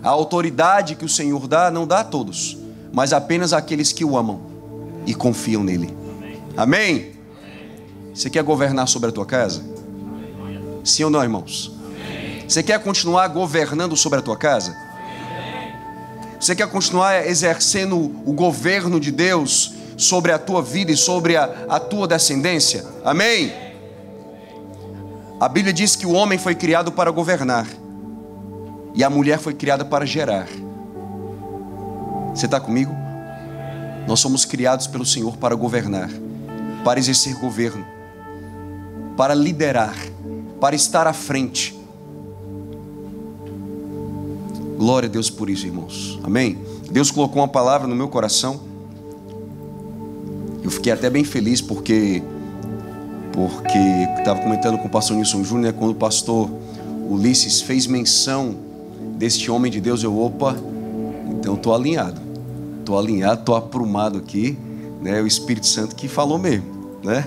A autoridade que o Senhor dá, não dá a todos, mas apenas àqueles que o amam e confiam nele. Amém? Você quer governar sobre a tua casa? Sim ou não, irmãos? Você quer continuar governando sobre a tua casa? Você quer continuar exercendo o governo de Deus sobre a tua vida e sobre a tua descendência? Amém? A Bíblia diz que o homem foi criado para governar e a mulher foi criada para gerar. Você está comigo? Nós somos criados pelo Senhor para governar, para exercer governo, para liderar, para estar à frente. Glória a Deus por isso, irmãos. Amém? Deus colocou uma palavra no meu coração. Eu fiquei até bem feliz porque estava comentando com o pastor Nilson Júnior, quando o pastor Ulisses fez menção deste homem de Deus. Então estou alinhado, estou aprumado aqui, né? O Espírito Santo que falou mesmo, né?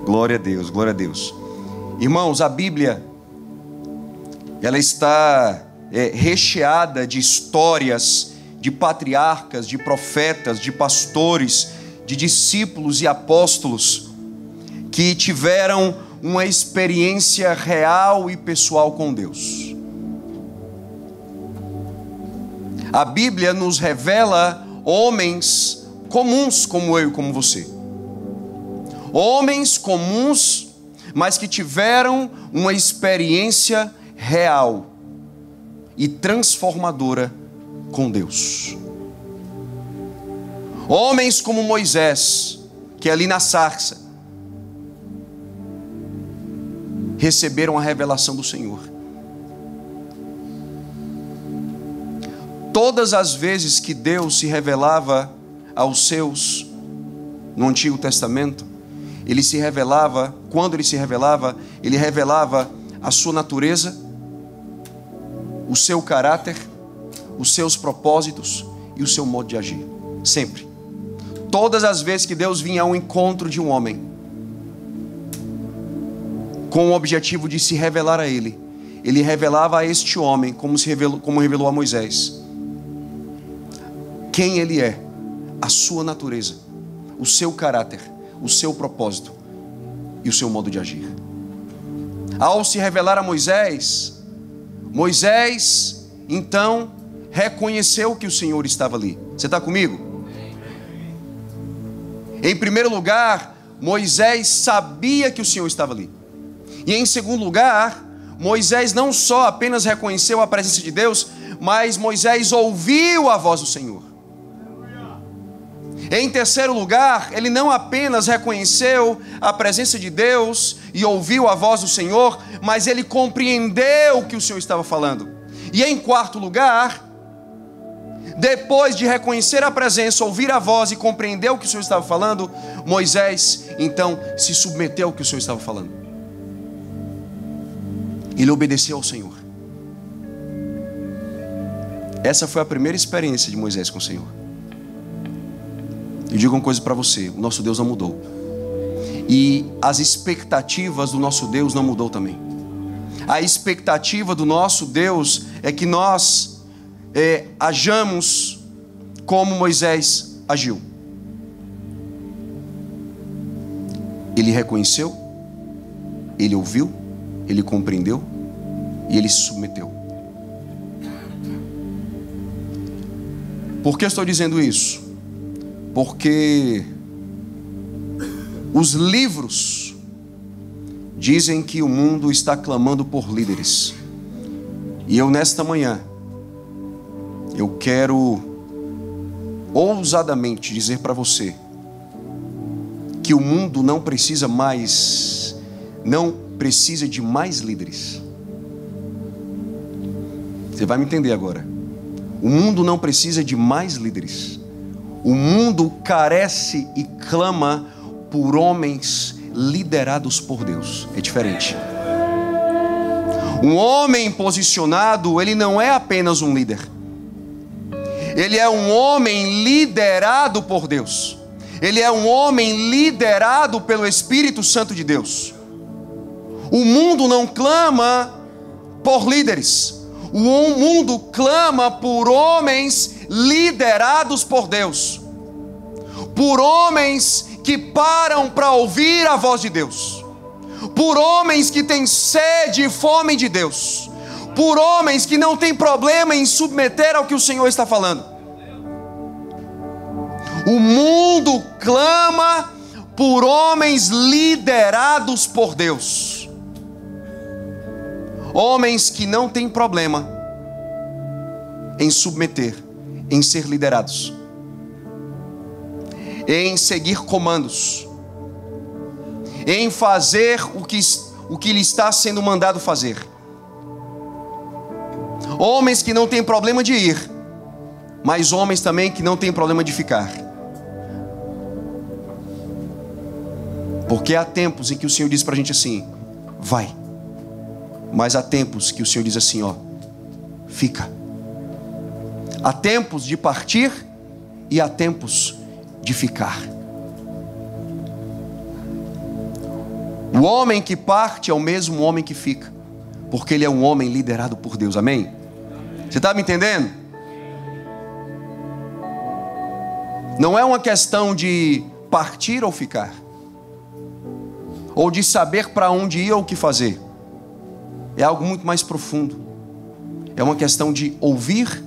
Glória a Deus, glória a Deus. Irmãos, a Bíblia, ela está recheada de histórias de patriarcas, de profetas, de pastores, de discípulos e apóstolos que tiveram uma experiência real e pessoal com Deus. A Bíblia nos revela homens comuns como eu e como você. Homens comuns, mas que tiveram uma experiência real e transformadora com Deus. Homens como Moisés, que ali na sarça receberam a revelação do Senhor. Todas as vezes que Deus se revelava aos seus no Antigo Testamento, ele se revelava, quando ele se revelava, ele revelava a sua natureza, o seu caráter, os seus propósitos e o seu modo de agir. Sempre. Todas as vezes que Deus vinha ao encontro de um homem, com o objetivo de se revelar a ele, ele revelava a este homem, como revelou a Moisés, quem ele é, a sua natureza, o seu caráter, o seu propósito e o seu modo de agir. Ao se revelar a Moisés, então reconheceu que o Senhor estava ali. Você está comigo? Em primeiro lugar, Moisés sabia que o Senhor estava ali. E em segundo lugar, Moisés não só apenas reconheceu a presença de Deus, mas Moisés ouviu a voz do Senhor. Em terceiro lugar, ele não apenas reconheceu a presença de Deus e ouviu a voz do Senhor, mas ele compreendeu o que o Senhor estava falando. E em quarto lugar, depois de reconhecer a presença, ouvir a voz e compreender o que o Senhor estava falando, Moisés então se submeteu ao que o Senhor estava falando. Ele obedeceu ao Senhor. Essa foi a primeira experiência de Moisés com o Senhor. Eu digo uma coisa para você: o nosso Deus não mudou. E as expectativas do nosso Deus não mudou também. A expectativa do nosso Deus é que nós hajamos como Moisés agiu. Ele reconheceu, ele ouviu, ele compreendeu e ele se submeteu. Por que eu estou dizendo isso? Porque os livros dizem que o mundo está clamando por líderes. E eu nesta manhã, eu quero ousadamente dizer para você que o mundo não precisa de mais líderes. Você vai me entender agora. O mundo não precisa de mais líderes. O mundo carece e clama por homens liderados por Deus. É diferente. Um homem posicionado, ele não é apenas um líder. Ele é um homem liderado por Deus. Ele é um homem liderado pelo Espírito Santo de Deus. O mundo não clama por líderes. O mundo clama por homens liderados por Deus, por homens que param para ouvir a voz de Deus, por homens que têm sede e fome de Deus, por homens que não têm problema em submeter ao que o Senhor está falando. O mundo clama por homens liderados por Deus, homens que não têm problema em submeter, em ser liderados, em seguir comandos, em fazer o que lhe está sendo mandado fazer. Homens que não têm problema de ir, mas homens também que não têm problema de ficar. Porque há tempos em que o Senhor diz para a gente assim: vai. Mas há tempos que o Senhor diz assim: ó, fica. Há tempos de partir e há tempos de ficar. O homem que parte é o mesmo homem que fica, porque ele é um homem liderado por Deus. Amém? Você está me entendendo? Não é uma questão de partir ou ficar, ou de saber para onde ir ou o que fazer. É algo muito mais profundo. É uma questão de ouvir,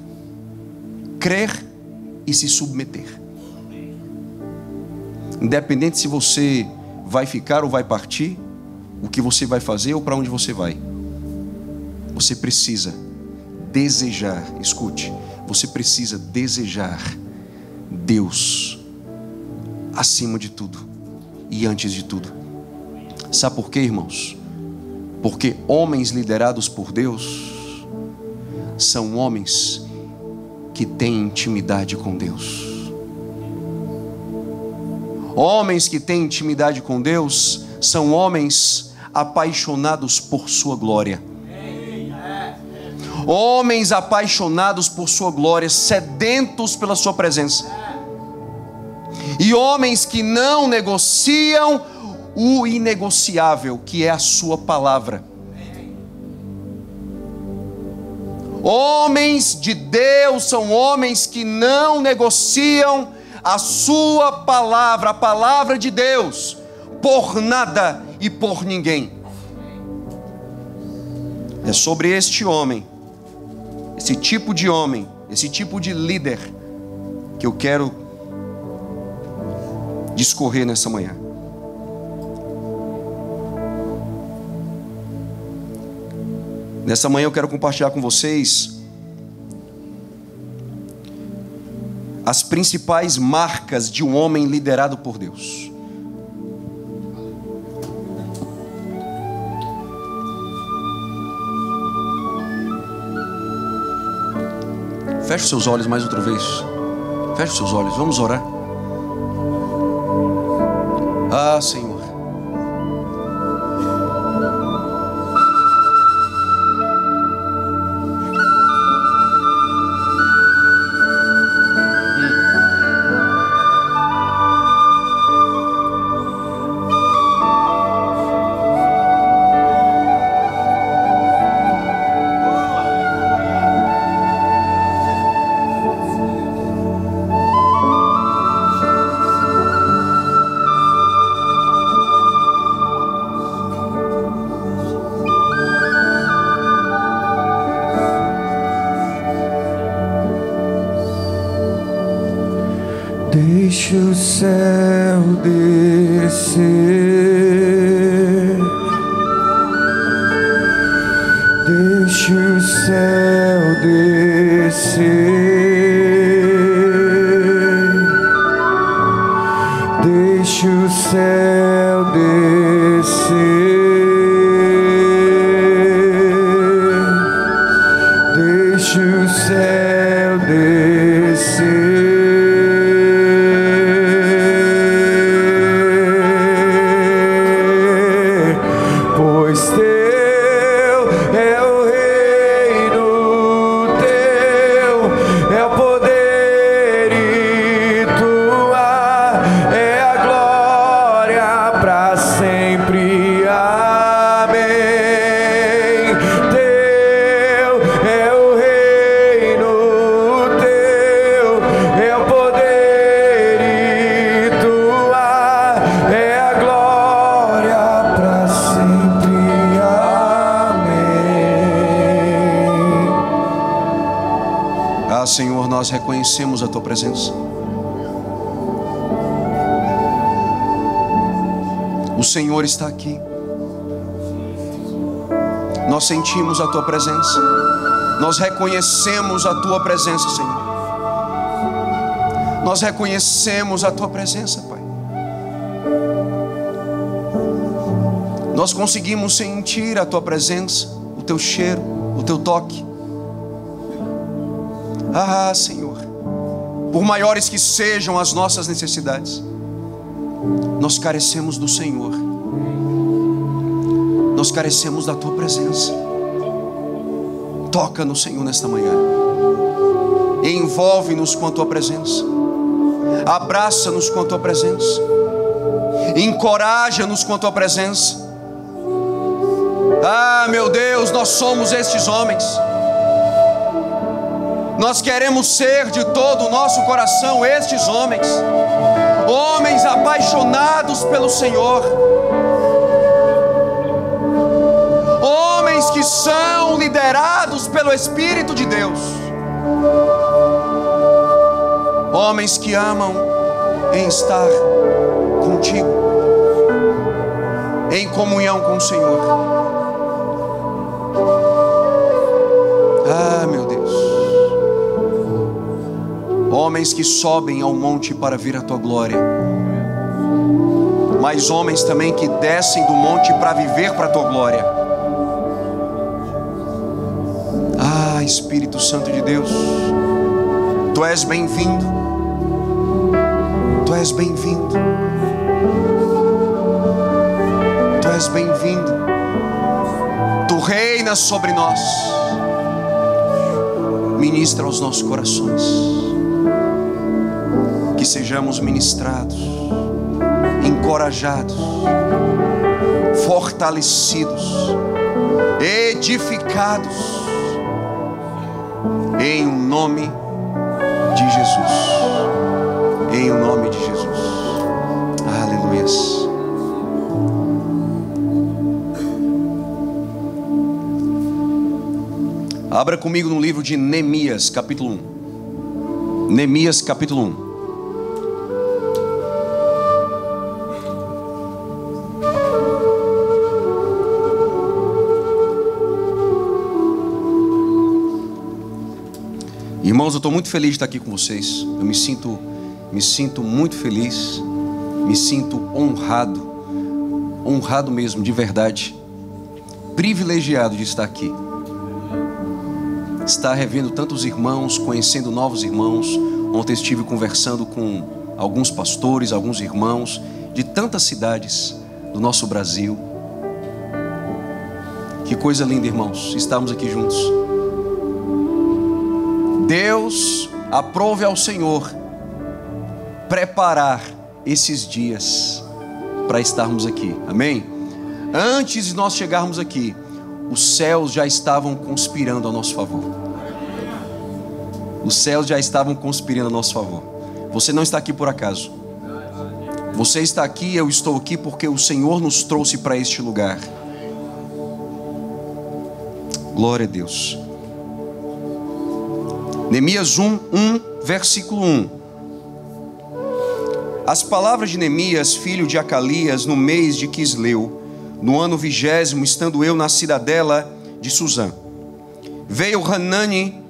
crer e se submeter. Independente se você vai ficar ou vai partir, o que você vai fazer ou para onde você vai, você precisa desejar, escute, você precisa desejar Deus acima de tudo e antes de tudo. Sabe por quê, irmãos? Porque homens liderados por Deus são homens que têm intimidade com Deus. Homens que têm intimidade com Deus são homens apaixonados por sua glória. Homens apaixonados por sua glória, sedentos pela sua presença. E homens que não negociam o inegociável, que é a sua palavra. Homens de Deus são homens que não negociam a sua palavra, a palavra de Deus, por nada e por ninguém. É sobre este homem, esse tipo de homem, esse tipo de líder, que eu quero discorrer nessa manhã. Nessa manhã eu quero compartilhar com vocês as principais marcas de um homem liderado por Deus. Feche os seus olhos mais outra vez. Feche os seus olhos, vamos orar. Ah, Senhor. Deixa o céu descer, deixa o céu descer, deixa o céu descer, deixa o céu descer. É Ah, Senhor, nós reconhecemos a Tua presença. O Senhor está aqui. Nós sentimos a Tua presença. Nós reconhecemos a Tua presença, Senhor. Nós reconhecemos a Tua presença, Pai. Nós conseguimos sentir a Tua presença, o Teu cheiro, o Teu toque. Ah, Senhor, por maiores que sejam as nossas necessidades, nós carecemos do Senhor. Nós carecemos da Tua presença. Toca-nos, Senhor, nesta manhã. Envolve-nos com a Tua presença. Abraça-nos com a Tua presença. Encoraja-nos com a Tua presença. Ah, meu Deus, nós somos estes homens. Nós queremos ser de todo o nosso coração estes homens. Homens apaixonados pelo Senhor. Homens que são liderados pelo Espírito de Deus. Homens que amam em estar contigo, em comunhão com o Senhor. Ah, meu Deus. Homens que sobem ao monte para ver a Tua glória, mas homens também que descem do monte para viver para a Tua glória. Ah, Espírito Santo de Deus, Tu és bem-vindo. Tu és bem-vindo. Tu és bem-vindo. Tu reinas sobre nós. Ministra aos nossos corações. Que sejamos ministrados, encorajados, fortalecidos, edificados, em o nome de Jesus. Em o nome de Jesus. Aleluias. Abra comigo no livro de Neemias, capítulo 1. Neemias, capítulo 1. Irmãos, eu estou muito feliz de estar aqui com vocês. Eu me sinto muito feliz. Me sinto honrado mesmo, de verdade. Privilegiado de estar aqui. Estar revendo tantos irmãos, conhecendo novos irmãos. Ontem estive conversando com alguns pastores, alguns irmãos de tantas cidades do nosso Brasil. Que coisa linda, irmãos, estarmos aqui juntos. Deus aprove ao Senhor preparar esses dias para estarmos aqui, amém? Antes de nós chegarmos aqui, os céus já estavam conspirando a nosso favor. Os céus já estavam conspirando a nosso favor. Você não está aqui por acaso. Você está aqui, eu estou aqui porque o Senhor nos trouxe para este lugar. Glória a Deus. Neemias 1, versículo 1. As palavras de Neemias, filho de Acalias, no mês de Quisleu, no ano 20º, estando eu na cidadela de Suzã. Veio Hanani,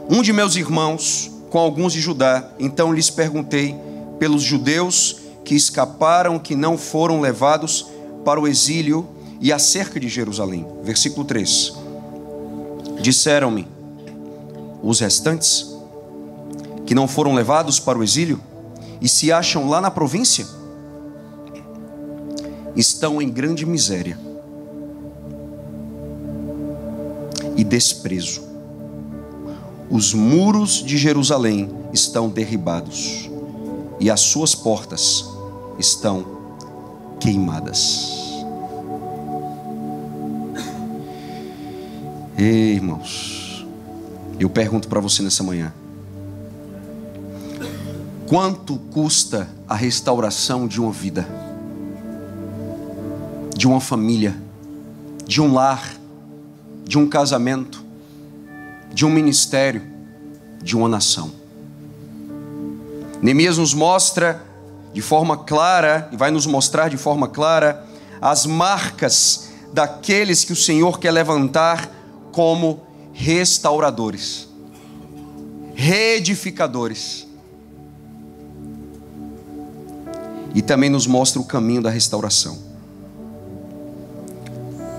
um de meus irmãos, com alguns de Judá. Então lhes perguntei pelos judeus que escaparam, que não foram levados para o exílio, e acerca de Jerusalém. Versículo 3. Disseram-me os restantes que não foram levados para o exílio e se acham lá na província, estão em grande miséria e desprezo. Os muros de Jerusalém estão derribados e as suas portas estão queimadas. Ei, irmãos, eu pergunto para você nessa manhã: quanto custa a restauração de uma vida, de uma família, de um lar, de um casamento, de um ministério, de uma nação. Neemias nos mostra de forma clara, e vai nos mostrar de forma clara, as marcas daqueles que o Senhor quer levantar como restauradores, reedificadores. E também nos mostra o caminho da restauração.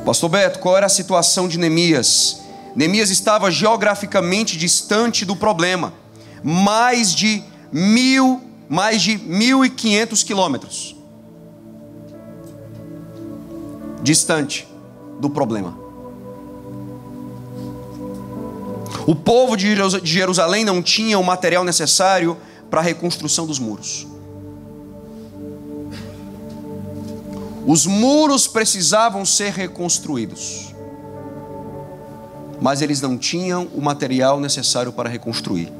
Pastor Beto, qual era a situação de Neemias? Neemias estava geograficamente distante do problema, mais de 1.500 quilômetros distante do problema. O povo de Jerusalém não tinha o material necessário para a reconstrução dos muros. Os muros precisavam ser reconstruídos, mas eles não tinham o material necessário para reconstruir.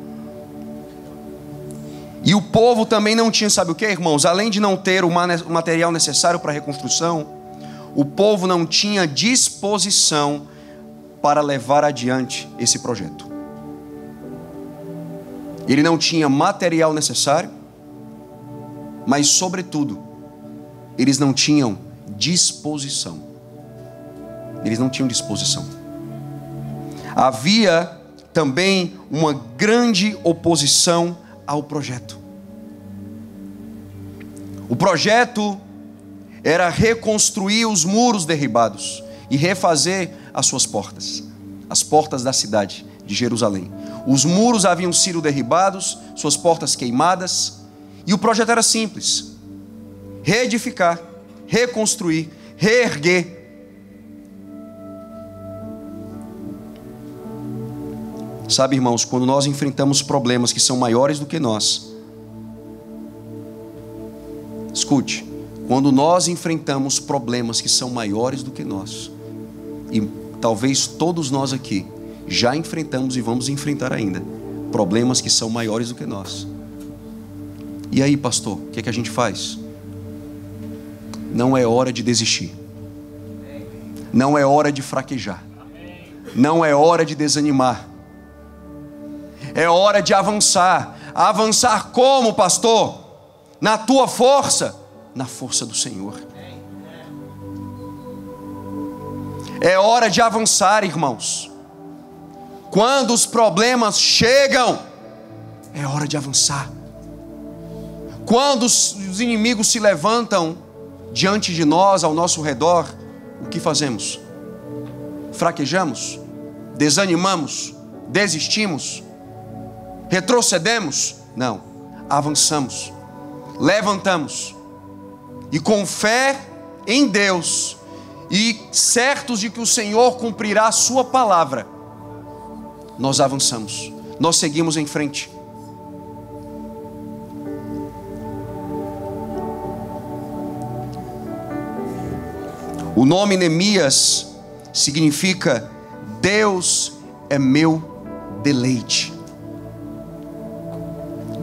E o povo também não tinha, sabe o que, irmãos? Além de não ter o material necessário para a reconstrução, o povo não tinha disposição para levar adiante esse projeto. Ele não tinha material necessário, mas, sobretudo, eles não tinham disposição. Eles não tinham disposição. Havia também uma grande oposição ao projeto. O projeto era reconstruir os muros derribados e refazer as suas portas, as portas da cidade de Jerusalém. Os muros haviam sido derribados, suas portas queimadas, e o projeto era simples: reedificar, reconstruir, reerguer. Sabe, irmãos, quando nós enfrentamos problemas que são maiores do que nós, escute, quando nós enfrentamos problemas que são maiores do que nós, e talvez todos nós aqui já enfrentamos e vamos enfrentar ainda problemas que são maiores do que nós. E aí, pastor, o que é que a gente faz? Não é hora de desistir. Não é hora de fraquejar. Não é hora de desanimar. É hora de avançar. Avançar como, pastor? Na tua força? Na força do Senhor. É hora de avançar, irmãos. Quando os problemas chegam, é hora de avançar. Quando os inimigos se levantam diante de nós, ao nosso redor, o que fazemos? Fraquejamos? Desanimamos? Desistimos? Retrocedemos? Não, avançamos, levantamos, e com fé em Deus, e certos de que o Senhor cumprirá a sua palavra, nós avançamos, nós seguimos em frente. O nome Neemias significa Deus é meu deleite.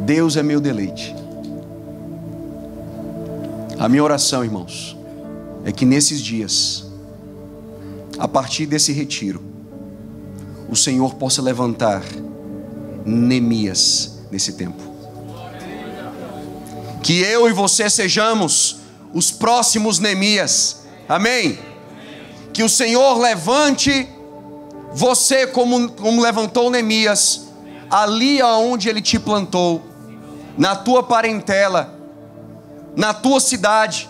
Deus é meu deleite. A minha oração, irmãos, é que nesses dias, a partir desse retiro, o Senhor possa levantar Neemias nesse tempo. Que eu e você sejamos os próximos Neemias. Amém? Que o Senhor levante você como levantou Neemias, ali aonde Ele te plantou, na tua parentela, na tua cidade.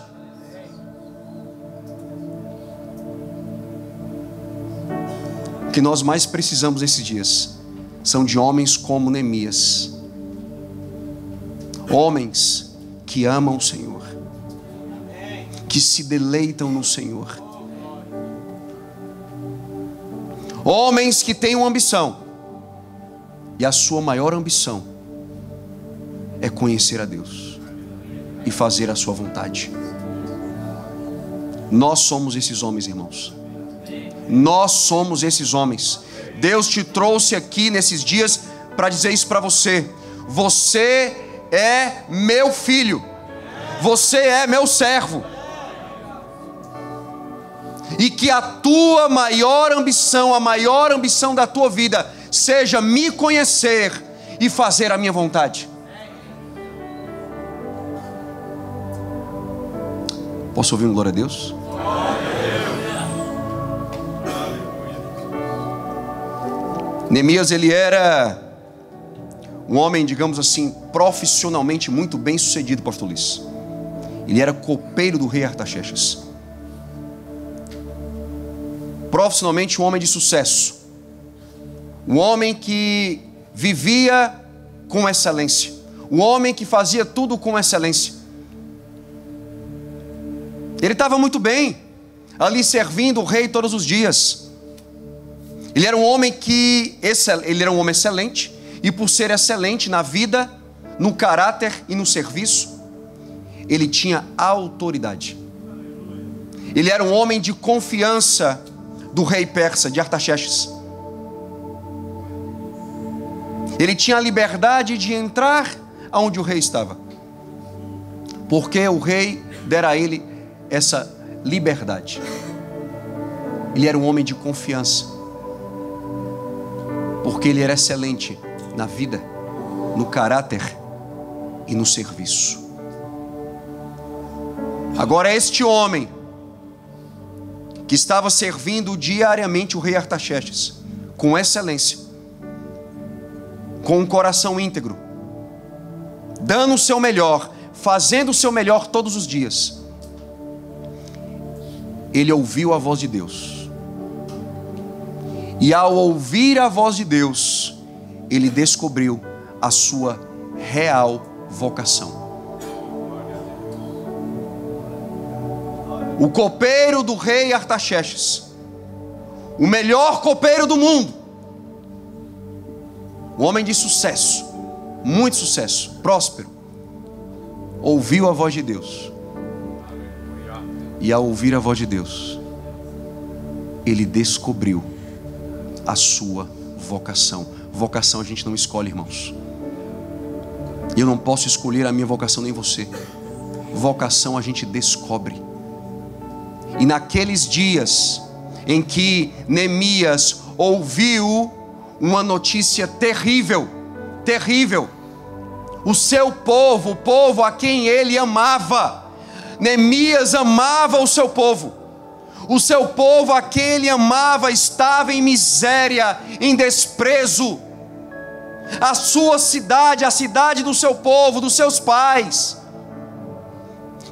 O que nós mais precisamos esses dias são de homens como Neemias, homens que amam o Senhor, que se deleitam no Senhor, homens que têm uma ambição, e a sua maior ambição é conhecer a Deus e fazer a sua vontade. Nós somos esses homens, irmãos. Nós somos esses homens. Deus te trouxe aqui nesses dias para dizer isso para você. Você é meu filho. Você é meu servo. E que a tua maior ambição, a maior ambição da tua vida, seja me conhecer e fazer a minha vontade. Posso ouvir um glória a Deus? Neemias, ele era um homem, digamos assim, profissionalmente muito bem sucedido, pastor Luiz. Ele era copeiro do rei Artaxerxes. Profissionalmente um homem de sucesso. Um homem que vivia com excelência. Um homem que fazia tudo com excelência. Ele estava muito bem, ali servindo o rei todos os dias. Ele era um homem excelente, e por ser excelente na vida, no caráter e no serviço, ele tinha autoridade. Ele era um homem de confiança do rei persa, de Artaxerxes. Ele tinha a liberdade de entrar aonde o rei estava, porque o rei dera a ele essa liberdade. Ele era um homem de confiança, porque ele era excelente na vida, no caráter e no serviço. Agora este homem que estava servindo diariamente o rei Artaxerxes com excelência, com um coração íntegro, dando o seu melhor, fazendo o seu melhor todos os dias, ele ouviu a voz de Deus. E ao ouvir a voz de Deus, ele descobriu a sua real vocação. O copeiro do rei Artaxerxes, o melhor copeiro do mundo, um homem de sucesso, muito sucesso, próspero, ouviu a voz de Deus. E ao ouvir a voz de Deus, ele descobriu a sua vocação. Vocação a gente não escolhe, irmãos. Eu não posso escolher a minha vocação, nem você. Vocação a gente descobre. E naqueles dias em que Neemias ouviu uma notícia terrível, terrível, o seu povo, o povo a quem ele amava, Neemias amava o seu povo. O seu povo a quem ele amava estava em miséria, em desprezo. A sua cidade, a cidade do seu povo, dos seus pais,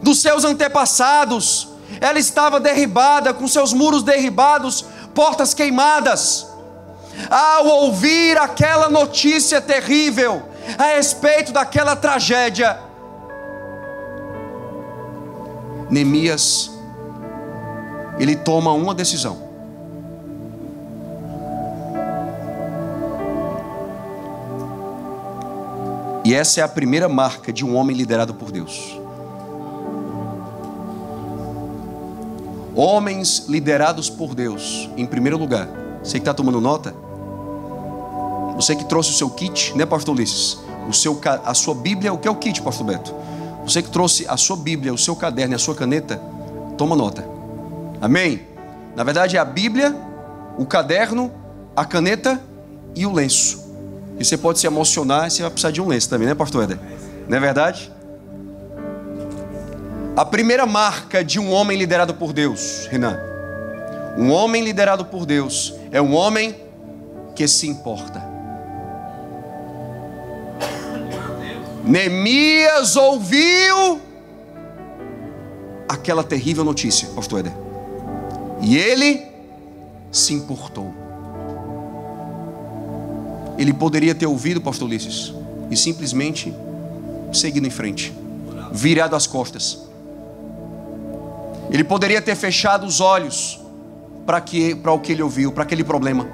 dos seus antepassados, ela estava derribada, com seus muros derribados, portas queimadas. Ao ouvir aquela notícia terrível a respeito daquela tragédia, Neemias, ele toma uma decisão. E essa é a primeira marca de um homem liderado por Deus. Homens liderados por Deus, em primeiro lugar. Você que está tomando nota? Você que trouxe o seu kit, né, pastor Ulisses? A sua Bíblia, o que é o kit, pastor Beto? Você que trouxe a sua Bíblia, o seu caderno e a sua caneta, toma nota. Amém? Na verdade é a Bíblia, o caderno, a caneta e o lenço. E você pode se emocionar e você vai precisar de um lenço também, né, pastor Éder? Não é verdade? A primeira marca de um homem liderado por Deus, Renan. Um homem liderado por Deus é um homem que se importa. Neemias ouviu aquela terrível notícia, pastor Éder, e ele se importou. Ele poderia ter ouvido, pastor Ulisses, e simplesmente seguido em frente, virado as costas. Ele poderia ter fechado os olhos para o que ele ouviu, para aquele problema.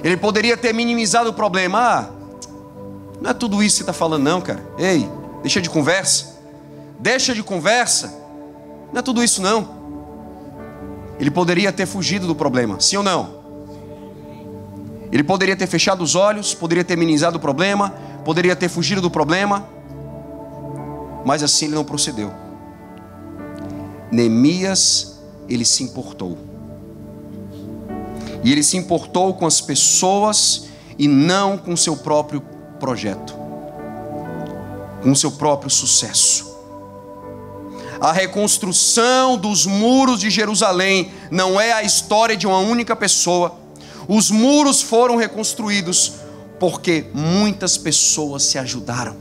Ele poderia ter minimizado o problema. Não é tudo isso que você está falando não, cara. Ei, deixa de conversa. Deixa de conversa. Não é tudo isso não. Ele poderia ter fugido do problema, sim ou não? Ele poderia ter fechado os olhos, poderia ter minimizado o problema, poderia ter fugido do problema, mas assim ele não procedeu. Neemias, ele se importou. E ele se importou com as pessoas e não com seu próprio projeto, com o seu próprio sucesso. A reconstrução dos muros de Jerusalém não é a história de uma única pessoa. Os muros foram reconstruídos porque muitas pessoas se ajudaram.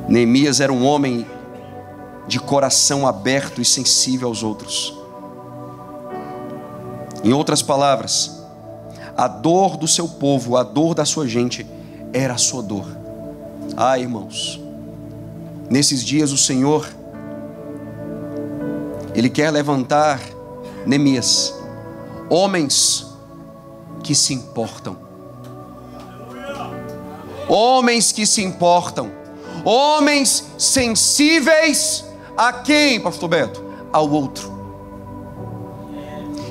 Neemias era um homem de coração aberto e sensível aos outros. Em outras palavras, a dor do seu povo, a dor da sua gente, era a sua dor. Ah, irmãos, nesses dias o Senhor, Ele quer levantar Neemias, homens que se importam, homens que se importam, homens sensíveis a quem, pastor Beto? Ao outro.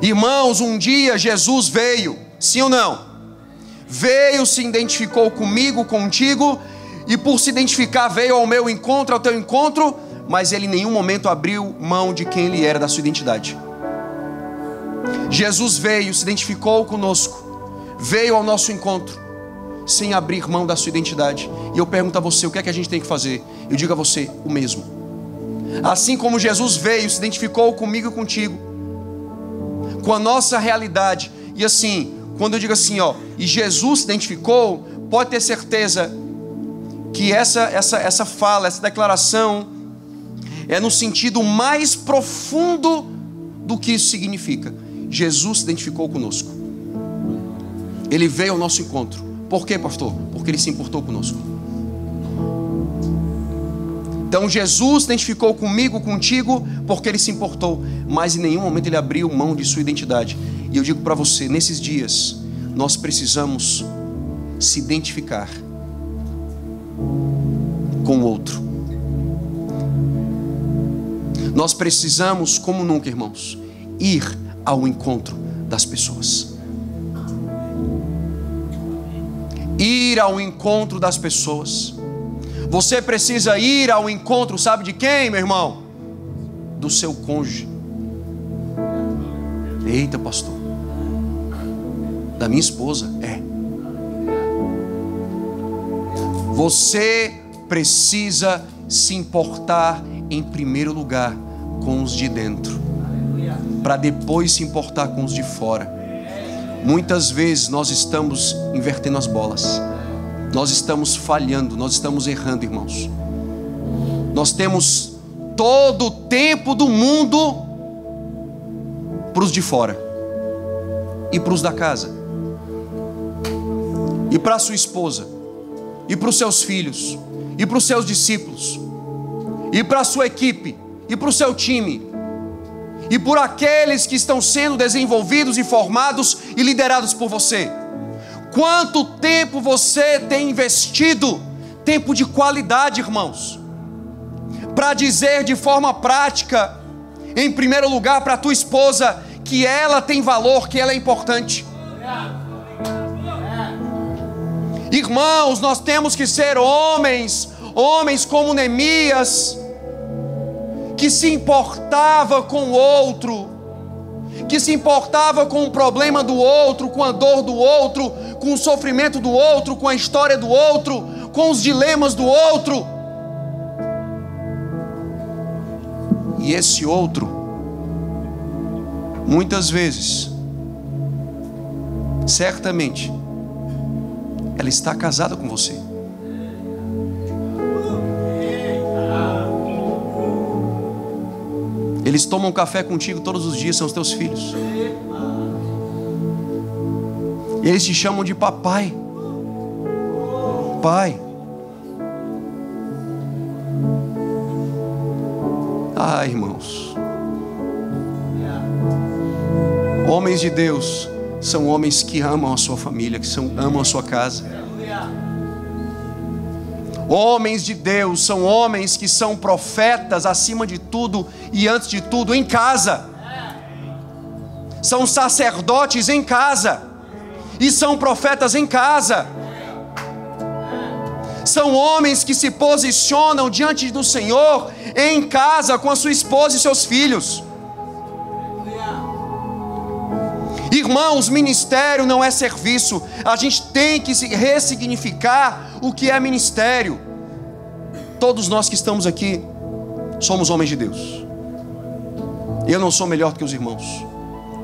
Irmãos, um dia Jesus veio, sim ou não? Veio, se identificou comigo, contigo, e por se identificar veio ao meu encontro, ao teu encontro, mas ele em nenhum momento abriu mão de quem ele era, da sua identidade. Jesus veio, se identificou conosco, veio ao nosso encontro, sem abrir mão da sua identidade. E eu pergunto a você, o que é que a gente tem que fazer? Eu digo a você, o mesmo. Assim como Jesus veio, se identificou comigo e contigo, com a nossa realidade, e assim, quando eu digo assim, e Jesus se identificou, pode ter certeza que essa fala, essa declaração é no sentido mais profundo do que isso significa. Jesus se identificou conosco. Ele veio ao nosso encontro. Por quê, pastor? Porque Ele se importou conosco. Então Jesus se identificou comigo, contigo, porque Ele se importou, mas em nenhum momento Ele abriu mão de sua identidade. E eu digo para você, nesses dias, nós precisamos se identificar com o outro. Nós precisamos, como nunca, irmãos, ir ao encontro das pessoas. Ir ao encontro das pessoas. Você precisa ir ao encontro, sabe de quem, meu irmão? Do seu cônjuge. Eita, pastor. Da minha esposa, Você precisa se importar em primeiro lugar com os de dentro, para depois se importar com os de fora. Muitas vezes nós estamos invertendo as bolas, nós estamos falhando, nós estamos errando, irmãos. Nós temos todo o tempo do mundo para os de fora e para os da casa, e para a sua esposa, e para os seus filhos, e para os seus discípulos, e para a sua equipe, e para o seu time, e por aqueles que estão sendo desenvolvidos e formados e liderados por você. Quanto tempo você tem investido, tempo de qualidade, irmãos, para dizer de forma prática, em primeiro lugar para a tua esposa, que ela tem valor, que ela é importante. Irmãos, nós temos que ser homens como Neemias, que se importava com o outro, que se importava com o problema do outro, com a dor do outro, com o sofrimento do outro, com a história do outro, com os dilemas do outro. E esse outro, muitas vezes, certamente, ela está casada com você. Eles tomam café contigo todos os dias, são os teus filhos. E eles te chamam de papai. Pai. Ah, irmãos. Homens de Deus são homens que amam a sua família, que amam a sua casa. Homens de Deus são homens que são profetas acima de tudo e antes de tudo em casa. São sacerdotes em casa e são profetas em casa. São homens que se posicionam diante do Senhor em casa com a sua esposa e seus filhos. Irmãos, ministério não é serviço. A gente tem que ressignificar o que é ministério. Todos nós que estamos aqui somos homens de Deus. Eu não sou melhor do que os irmãos.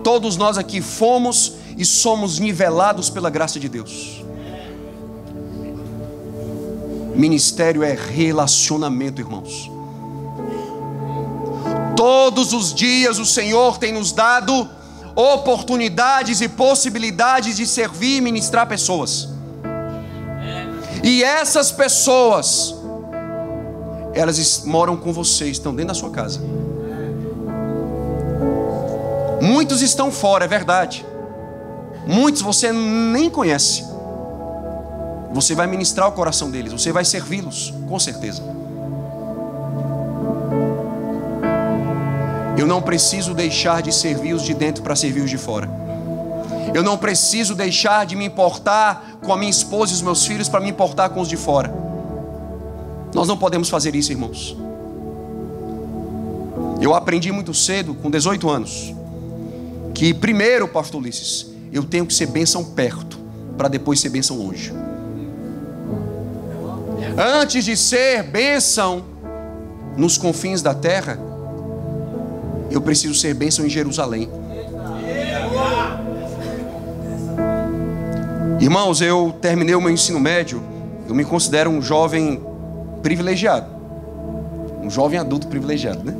Todos nós aqui fomos e somos nivelados pela graça de Deus. Ministério é relacionamento, irmãos. Todos os dias o Senhor tem nos dado oportunidades e possibilidades de servir e ministrar pessoas. E essas pessoas, elas moram com você, estão dentro da sua casa. Muitos estão fora, é verdade. Muitos você nem conhece. Você vai ministrar o coração deles, você vai servi-los, com certeza. Eu não preciso deixar de servir os de dentro para servir os de fora. Eu não preciso deixar de me importar com a minha esposa e os meus filhos para me importar com os de fora. Nós não podemos fazer isso, irmãos. Eu aprendi muito cedo, com 18 anos, que primeiro, pastor Ulisses, eu tenho que ser bênção perto, para depois ser bênção longe. Antes de ser bênção nos confins da terra, eu preciso ser bênção em Jerusalém. Irmãos, eu terminei o meu ensino médio. Eu me considero um jovem privilegiado, um jovem adulto privilegiado, né?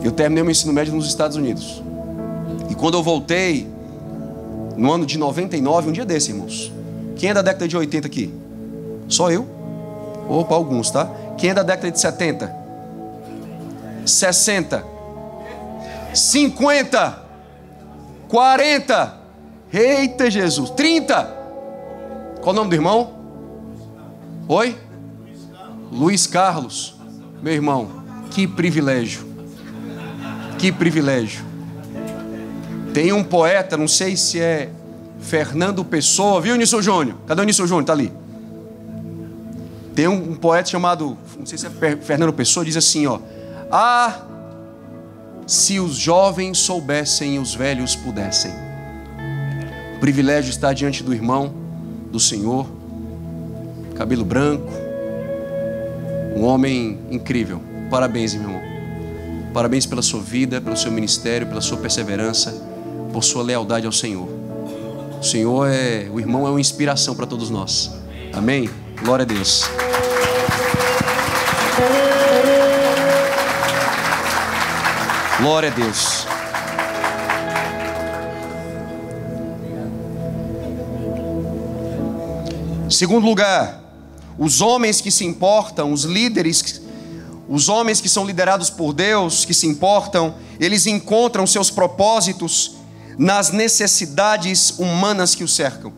Eu terminei o meu ensino médio nos Estados Unidos. E quando eu voltei, no ano de 99, um dia desse, irmãos. Quem é da década de 80 aqui? Só eu? Opa, alguns, tá? Quem é da década de 70? 60? 50? 40? Eita Jesus! 30? Qual o nome do irmão? Oi? Luiz Carlos. Meu irmão, que privilégio. Que privilégio. Tem um poeta, não sei se é Fernando Pessoa, viu, Nilson Júnior? Cadê o Nilson Júnior? Tá ali. Tem um poeta chamado, não sei se é Fernando Pessoa, diz assim, ó: ah, se os jovens soubessem e os velhos pudessem. O privilégio está diante do irmão, do Senhor, cabelo branco, um homem incrível. Parabéns, meu irmão. Parabéns pela sua vida, pelo seu ministério, pela sua perseverança, por sua lealdade ao Senhor. O Senhor o irmão é uma inspiração para todos nós. Amém? Glória a Deus. Glória a Deus. Segundo lugar, os homens que se importam, os líderes, os homens que são liderados por Deus, que se importam, eles encontram seus propósitos nas necessidades humanas que o cercam.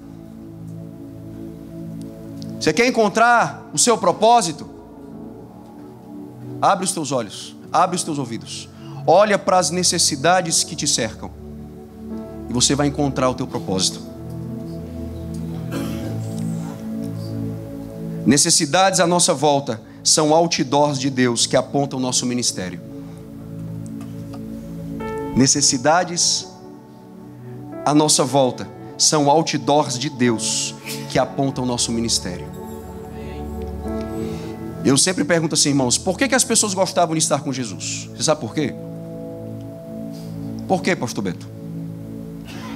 Você quer encontrar o seu propósito? Abre os teus olhos, abre os teus ouvidos, olha para as necessidades que te cercam e você vai encontrar o teu propósito. Necessidades à nossa volta são outdoors de Deus que apontam o nosso ministério. Necessidades à nossa volta são outdoors de Deus que apontam o nosso ministério. Eu sempre pergunto assim, irmãos, por que as pessoas gostavam de estar com Jesus? Você sabe por quê? Por quê, pastor Beto?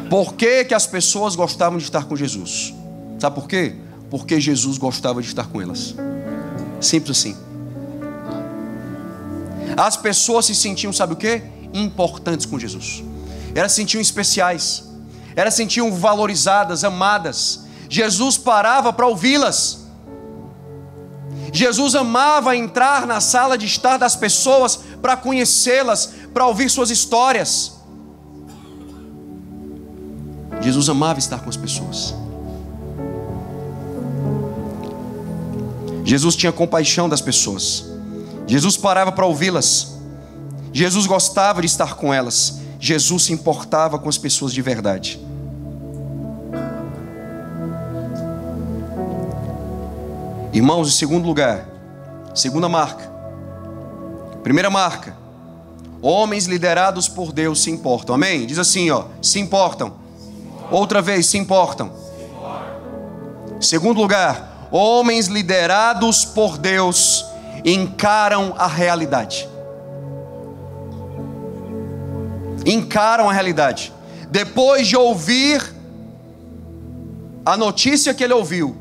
Por que as pessoas gostavam de estar com Jesus? Sabe por quê? Porque Jesus gostava de estar com elas. Simples assim. As pessoas se sentiam, sabe o quê? Importantes com Jesus. Elas se sentiam especiais. Elas se sentiam valorizadas, amadas. Jesus parava para ouvi-las. Jesus amava entrar na sala de estar das pessoas para conhecê-las, para ouvir suas histórias. Jesus amava estar com as pessoas. Jesus tinha compaixão das pessoas. Jesus parava para ouvi-las. Jesus gostava de estar com elas. Jesus se importava com as pessoas de verdade. Irmãos, em segundo lugar, segunda marca. Primeira marca: homens liderados por Deus se importam. Amém? Diz assim, ó: se importam. Outra vez, se importam. Segundo lugar, homens liderados por Deus encaram a realidade. Encaram a realidade. Depois de ouvir a notícia que ele ouviu,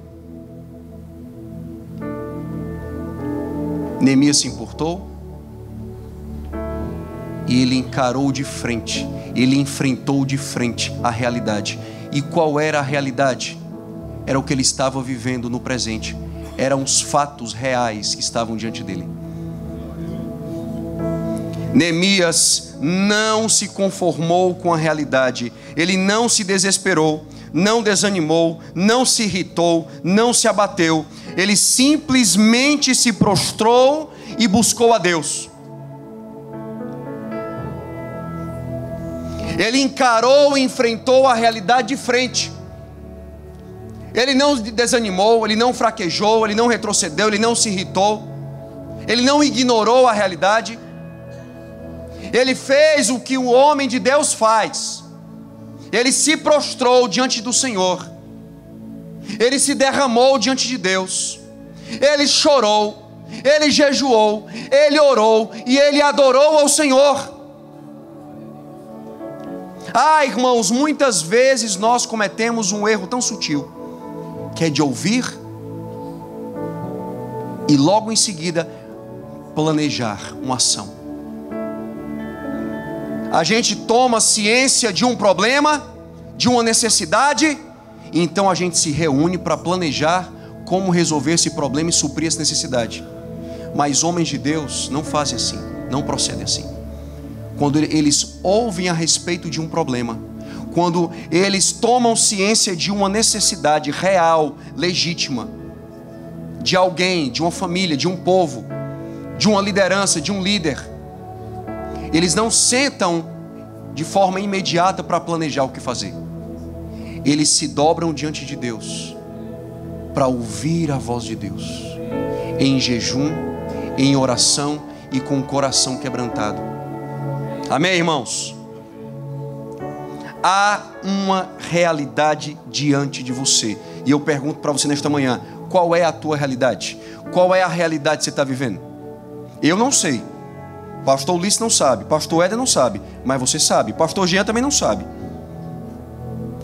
Neemias se importou e ele encarou de frente, ele enfrentou de frente a realidade. E qual era a realidade? Era o que ele estava vivendo no presente, eram os fatos reais que estavam diante dele. Neemias não se conformou com a realidade, ele não se desesperou, não desanimou, não se irritou, não se abateu, ele simplesmente se prostrou e buscou a Deus. Ele encarou e enfrentou a realidade de frente. Ele não desanimou, ele não fraquejou, ele não retrocedeu, ele não se irritou, ele não ignorou a realidade. Ele fez o que o homem de Deus faz. Ele se prostrou diante do Senhor. Ele se derramou diante de Deus. Ele chorou, ele jejuou, ele orou e ele adorou ao Senhor. Ah, irmãos, muitas vezes nós cometemos um erro tão sutil, que é de ouvir e logo em seguida planejar uma ação. A gente toma ciência de um problema, de uma necessidade, e então a gente se reúne para planejar como resolver esse problema e suprir essa necessidade. Mas homens de Deus não fazem assim, não procedem assim. Quando eles ouvem a respeito de um problema, quando eles tomam ciência de uma necessidade real, legítima, de alguém, de uma família, de um povo, de uma liderança, de um líder, eles não sentam de forma imediata para planejar o que fazer. Eles se dobram diante de Deus para ouvir a voz de Deus, em jejum, em oração e com o coração quebrantado. Amém, irmãos? Há uma realidade diante de você, e eu pergunto para você nesta manhã: qual é a tua realidade? Qual é a realidade que você está vivendo? Eu não sei. Pastor Ulisses não sabe, pastor Éder não sabe, mas você sabe, pastor Jean também não sabe.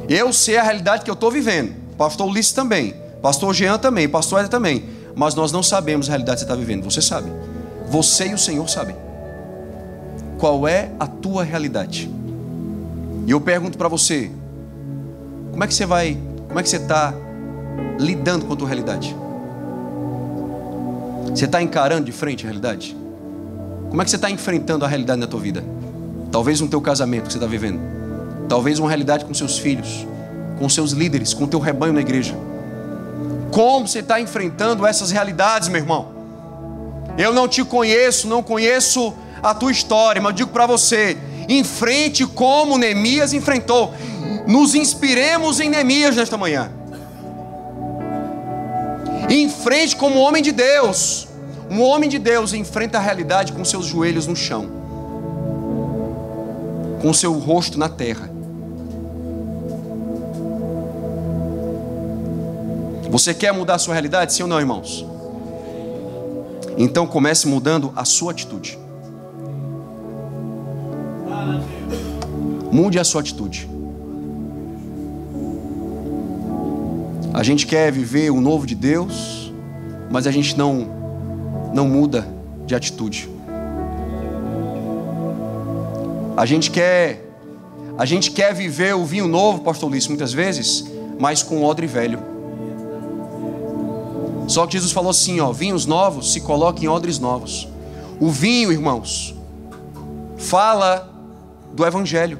Eu sei a realidade que eu estou vivendo, pastor Ulisses também, pastor Jean também, pastor Éder também, mas nós não sabemos a realidade que você está vivendo. Você sabe, você e o Senhor sabem. Qual é a tua realidade? E eu pergunto para você: como é que você está lidando com a tua realidade? Você está encarando de frente a realidade? Como é que você está enfrentando a realidade na tua vida? Talvez no teu casamento que você está vivendo, talvez uma realidade com seus filhos, com seus líderes, com o teu rebanho na igreja. Como você está enfrentando essas realidades, meu irmão? Eu não te conheço, não conheço a tua história, mas eu digo para você: enfrente como Neemias enfrentou. Nos inspiremos em Neemias nesta manhã. Enfrente como homem de Deus. Um homem de Deus enfrenta a realidade com seus joelhos no chão, com seu rosto na terra. Você quer mudar a sua realidade, sim ou não, irmãos? Então comece mudando a sua atitude. Mude a sua atitude. A gente quer viver o novo de Deus, mas a gente não muda de atitude. A gente quer viver o vinho novo, pastor Ulisses, muitas vezes, mas com odre velho. Só que Jesus falou assim, vinhos novos se coloquem em odres novos. O vinho, irmãos, fala do Evangelho,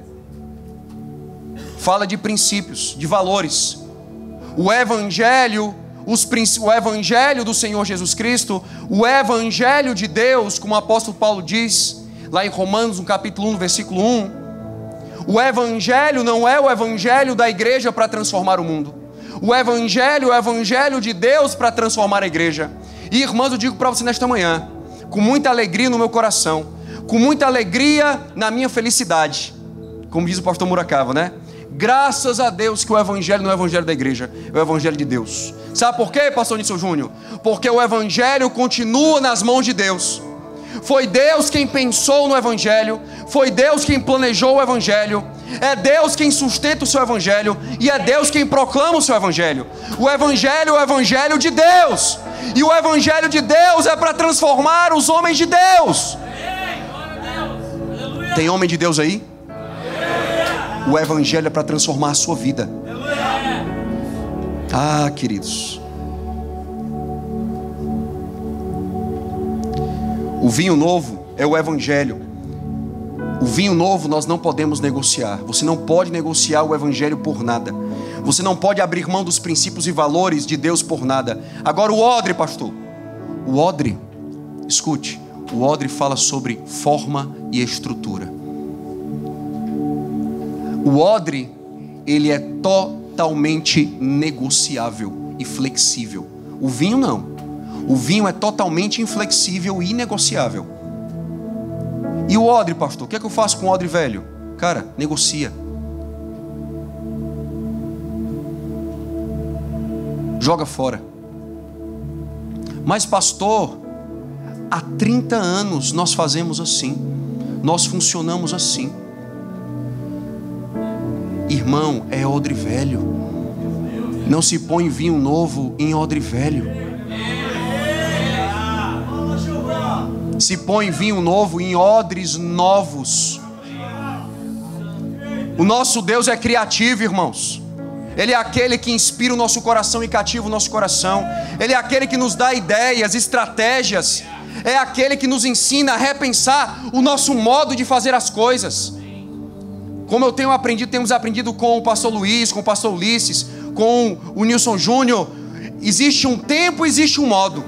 fala de princípios, de valores. O Evangelho do Senhor Jesus Cristo, o Evangelho de Deus, como o apóstolo Paulo diz lá em Romanos, no capítulo 1, no versículo 1, o Evangelho não é o Evangelho da igreja para transformar o mundo. O Evangelho é o Evangelho de Deus para transformar a igreja. E irmãos, eu digo para você nesta manhã, com muita alegria no meu coração, com muita alegria na minha felicidade, como diz o pastor Muracava, né? Graças a Deus que o evangelho não é o evangelho da igreja, é o evangelho de Deus. Sabe por quê, pastor Nilson Júnior? Porque o evangelho continua nas mãos de Deus. Foi Deus quem pensou no evangelho, foi Deus quem planejou o evangelho, é Deus quem sustenta o seu evangelho e é Deus quem proclama o seu evangelho. O evangelho é o evangelho de Deus, e o evangelho de Deus é para transformar os homens de Deus. Tem homem de Deus aí? O evangelho é para transformar a sua vida. Ah, queridos, o vinho novo é o evangelho. O vinho novo nós não podemos negociar. Você não pode negociar o evangelho por nada. Você não pode abrir mão dos princípios e valores de Deus por nada. Agora o odre, pastor. O odre, escute, o odre fala sobre forma e estrutura. O odre, ele é totalmente negociável e flexível. O vinho não. O vinho é totalmente inflexível e inegociável. E o odre, pastor? O que é que eu faço com o odre velho? Cara, negocia. Joga fora. Mas pastor, há 30 anos nós fazemos assim. Nós funcionamos assim. Irmão, é odre velho. Não se põe vinho novo em odre velho. Se põe vinho novo em odres novos. O nosso Deus é criativo, irmãos. Ele é aquele que inspira o nosso coração e cativa o nosso coração. Ele é aquele que nos dá ideias, estratégias. É aquele que nos ensina a repensar o nosso modo de fazer as coisas. Como eu temos aprendido com o pastor Luiz, com o pastor Ulisses, com o Nilson Júnior, existe um tempo, existe um modo.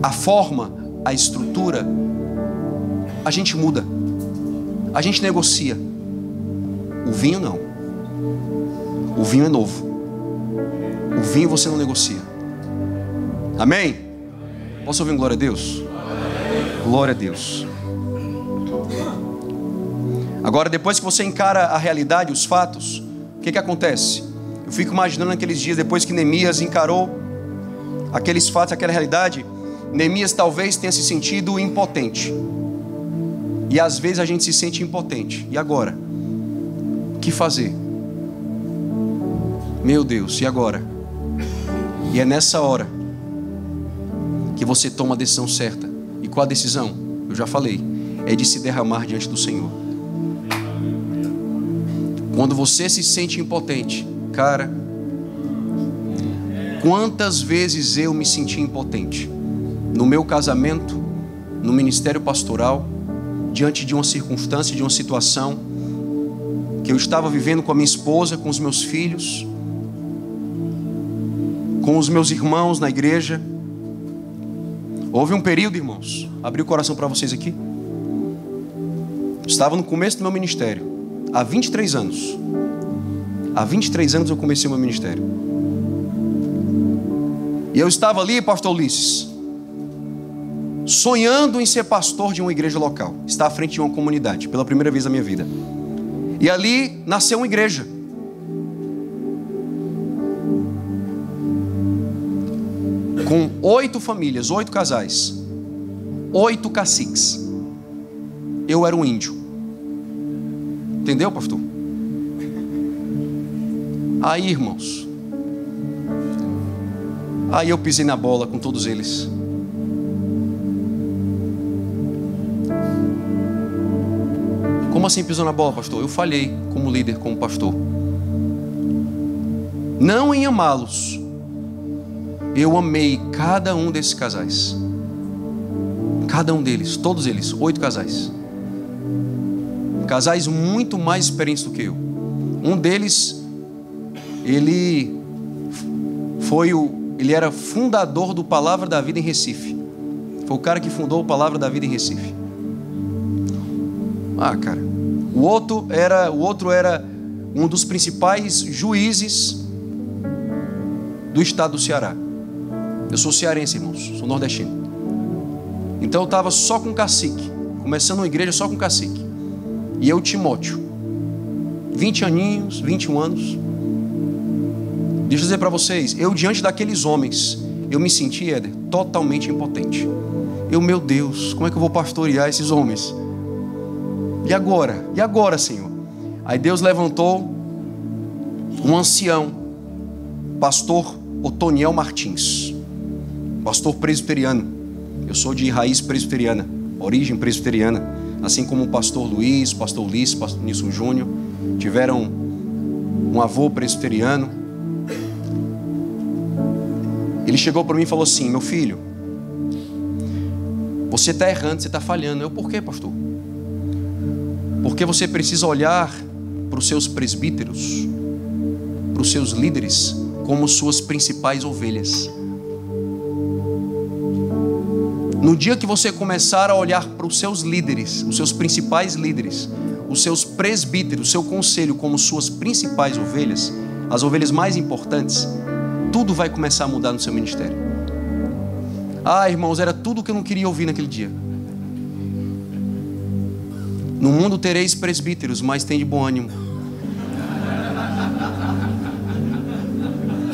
A forma, a estrutura, a gente muda, a gente negocia. O vinho não. O vinho é novo. O vinho você não negocia. Amém? Posso ouvir um glória a Deus? Glória a Deus. Agora, depois que você encara a realidade, os fatos, o que acontece? Eu fico imaginando aqueles dias depois que Neemias encarou aqueles fatos, aquela realidade. Neemias talvez tenha se sentido impotente. E às vezes a gente se sente impotente. E agora? O que fazer? Meu Deus, e agora? E é nessa hora que você toma a decisão certa. E qual a decisão? Eu já falei. É de se derramar diante do Senhor. Quando você se sente impotente, cara, quantas vezes eu me senti impotente? No meu casamento, no ministério pastoral, diante de uma circunstância, de uma situação que eu estava vivendo com a minha esposa, com os meus filhos, com os meus irmãos na igreja. Houve um período, irmãos, abri o coração para vocês aqui. Estava no começo do meu ministério, há 23 anos. Há 23 anos eu comecei o meu ministério. E eu estava ali, pastor Ulisses, sonhando em ser pastor de uma igreja local, estar à frente de uma comunidade, pela primeira vez na minha vida. E ali nasceu uma igreja. Com 8 famílias, 8 casais, 8 caciques. Eu era um índio. Entendeu, pastor? Aí, irmãos, aí eu pisei na bola com todos eles. Como assim pisou na bola, pastor? Eu falhei como líder, como pastor. Não em amá-los. Eu amei cada um desses casais. Cada um deles, todos eles, 8 casais. Casais muito mais experientes do que eu. Um deles, ele era fundador do Palavra da Vida em Recife. Foi o cara que fundou o Palavra da Vida em Recife. Ah, cara. O outro era um dos principais juízes do estado do Ceará. Eu sou cearense, irmãos, sou nordestino. Então eu estava só com cacique, começando uma igreja só com cacique. E eu, Timóteo, 20 aninhos, 21 anos. Deixa eu dizer para vocês, eu diante daqueles homens, eu me senti, Éder, totalmente impotente. Meu Deus, como é que eu vou pastorear esses homens? E agora? E agora, Senhor? Aí Deus levantou um ancião, pastor Otoniel Martins, pastor presbiteriano. Eu sou de raiz presbiteriana, origem presbiteriana, assim como o pastor Luiz, pastor Ulisses, pastor Nilson Júnior, tiveram um avô presbiteriano. Ele chegou para mim e falou assim: meu filho, você está errando, você está falhando. Por quê, pastor? Porque você precisa olhar para os seus presbíteros, para os seus líderes, como suas principais ovelhas. No dia que você começar a olhar para os seus líderes, os seus principais líderes, os seus presbíteros, o seu conselho como suas principais ovelhas, as ovelhas mais importantes, tudo vai começar a mudar no seu ministério. Irmãos, era tudo o que eu não queria ouvir naquele dia. No mundo tereis presbíteros, mas tem de bom ânimo.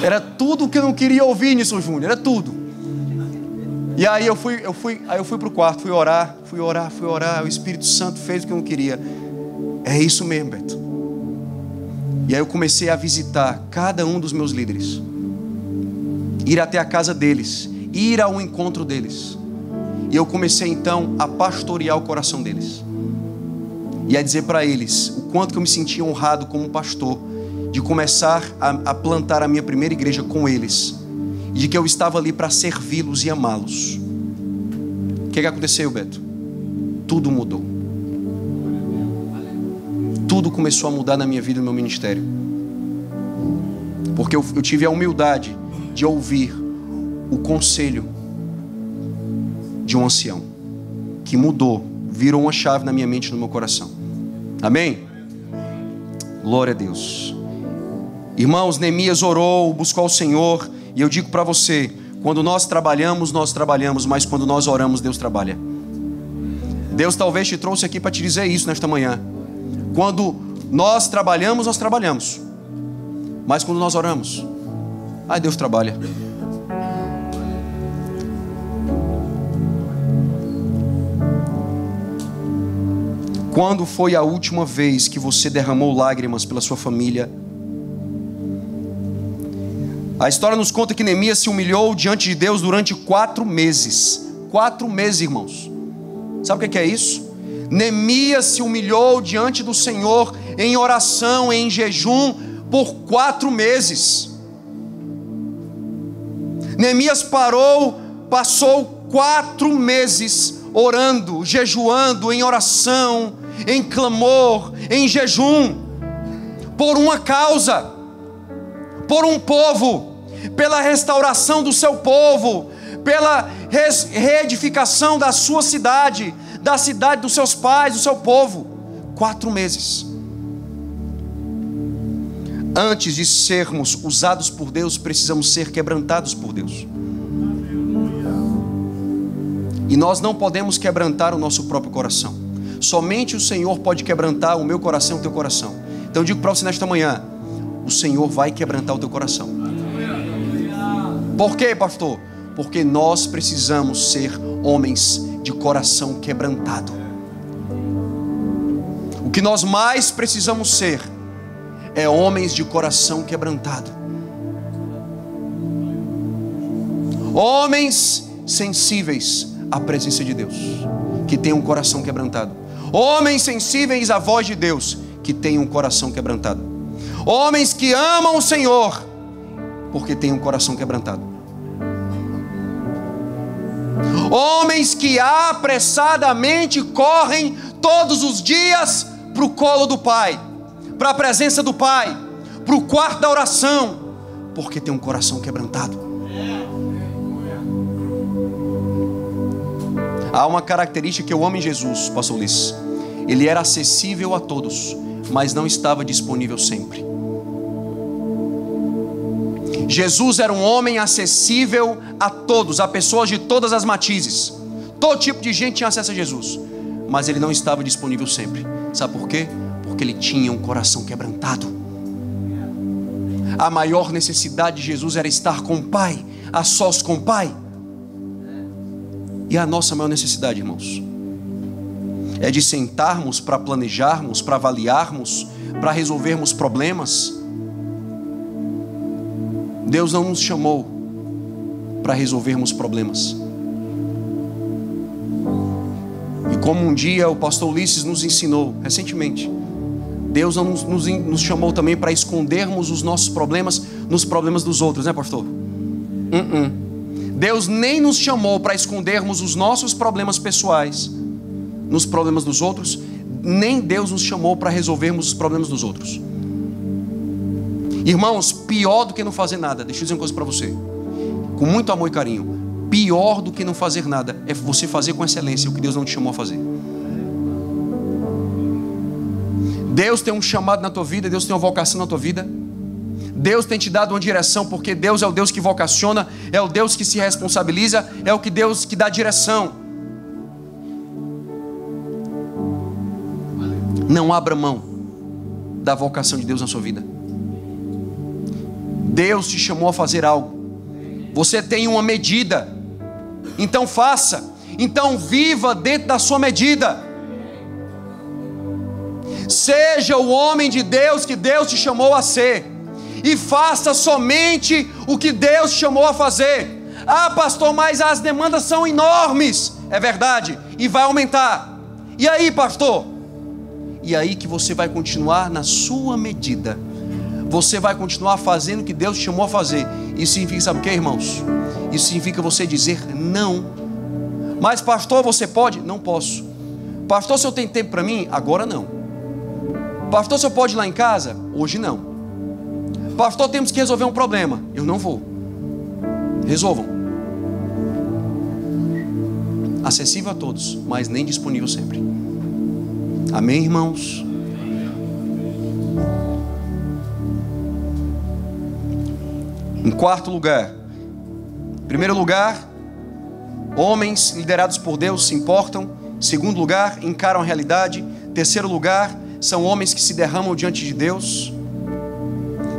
Era tudo o que eu não queria ouvir, Nilson Júnior, era tudo. E aí eu fui para o quarto, fui orar. O Espírito Santo fez o que eu não queria. É isso mesmo, Beto. E aí eu comecei a visitar cada um dos meus líderes, ir até a casa deles, ir ao encontro deles. E eu comecei então a pastorear o coração deles, e a dizer para eles o quanto que eu me sentia honrado como pastor de começar a plantar a minha primeira igreja com eles, e de que eu estava ali para servi-los e amá-los. O que aconteceu, Beto? Tudo mudou. Tudo começou a mudar na minha vida e no meu ministério, porque eu tive a humildade de ouvir o conselho de um ancião que mudou, virou uma chave na minha mente e no meu coração. Amém? Glória a Deus. Irmãos, Neemias orou, buscou ao Senhor, e eu digo para você, quando nós trabalhamos, mas quando nós oramos, Deus trabalha. Deus talvez te trouxe aqui para te dizer isso nesta manhã. Quando nós trabalhamos, mas quando nós oramos, Deus trabalha. Quando foi a última vez que você derramou lágrimas pela sua família? A história nos conta que Neemias se humilhou diante de Deus durante 4 meses. 4 meses, irmãos. Sabe o que é isso? Neemias se humilhou diante do Senhor em oração, em jejum, por 4 meses. Neemias passou 4 meses orando, jejuando, em oração, em clamor, em jejum, por uma causa, por um povo, pela restauração do seu povo, pela reedificação da sua cidade, da cidade dos seus pais, do seu povo. 4 meses. Antes de sermos usados por Deus, precisamos ser quebrantados por Deus. E nós não podemos quebrantar o nosso próprio coração. Somente o Senhor pode quebrantar o meu coração e o teu coração. Então eu digo para você nesta manhã, o Senhor vai quebrantar o teu coração. Por quê, pastor? Porque nós precisamos ser homens de coração quebrantado. O que nós mais precisamos ser é homens de coração quebrantado. Homens sensíveis à presença de Deus, que tem um coração quebrantado. Homens sensíveis à voz de Deus, que tem um coração quebrantado. Homens que amam o Senhor, porque tem um coração quebrantado. Homens que apressadamente correm todos os dias para o colo do Pai, para a presença do Pai, para o quarto da oração, porque tem um coração quebrantado. Há uma característica que eu amo em Jesus, pastor Ulisses. Ele era acessível a todos, mas não estava disponível sempre. Jesus era um homem acessível a todos, a pessoas de todas as matizes. Todo tipo de gente tinha acesso a Jesus, mas ele não estava disponível sempre. Sabe por quê? Porque ele tinha um coração quebrantado. A maior necessidade de Jesus era estar com o Pai, a sós com o Pai. E a nossa maior necessidade, irmãos, é de sentarmos para planejarmos, para avaliarmos, para resolvermos problemas. Deus não nos chamou para resolvermos problemas. E como um dia o pastor Ulisses nos ensinou recentemente, Deus não nos chamou também para escondermos os nossos problemas nos problemas dos outros, né, pastor? Deus nem nos chamou para escondermos os nossos problemas pessoais nos problemas dos outros, nem Deus nos chamou para resolvermos os problemas dos outros. Irmãos, pior do que não fazer nada, deixa eu dizer uma coisa para você, com muito amor e carinho, pior do que não fazer nada é você fazer com excelência o que Deus não te chamou a fazer. Deus tem um chamado na tua vida, Deus tem uma vocação na tua vida, Deus tem te dado uma direção, porque Deus é o Deus que vocaciona, é o Deus que se responsabiliza, é o que Deus que dá direção. Não abra mão da vocação de Deus na sua vida. Deus te chamou a fazer algo. Você tem uma medida, então faça, então viva dentro da sua medida. Seja o homem de Deus que Deus te chamou a ser, e faça somente o que Deus te chamou a fazer. Ah, pastor, mas as demandas são enormes. É verdade, e vai aumentar. E aí, pastor? E aí que você vai continuar na sua medida. Você vai continuar fazendo o que Deus te chamou a fazer. Isso significa, sabe o que, irmãos? Isso significa você dizer não. Mas pastor, você pode? Não posso. Pastor, se eu tenho tempo para mim? Agora não. Pastor, se eu pode ir lá em casa? Hoje não. Pastor, temos que resolver um problema. Eu não vou. Resolvam. Acessível a todos, mas nem disponível sempre. Amém, irmãos? Em quarto lugar, em primeiro lugar, homens liderados por Deus se importam. Em segundo lugar, encaram a realidade. Em terceiro lugar, são homens que se derramam diante de Deus.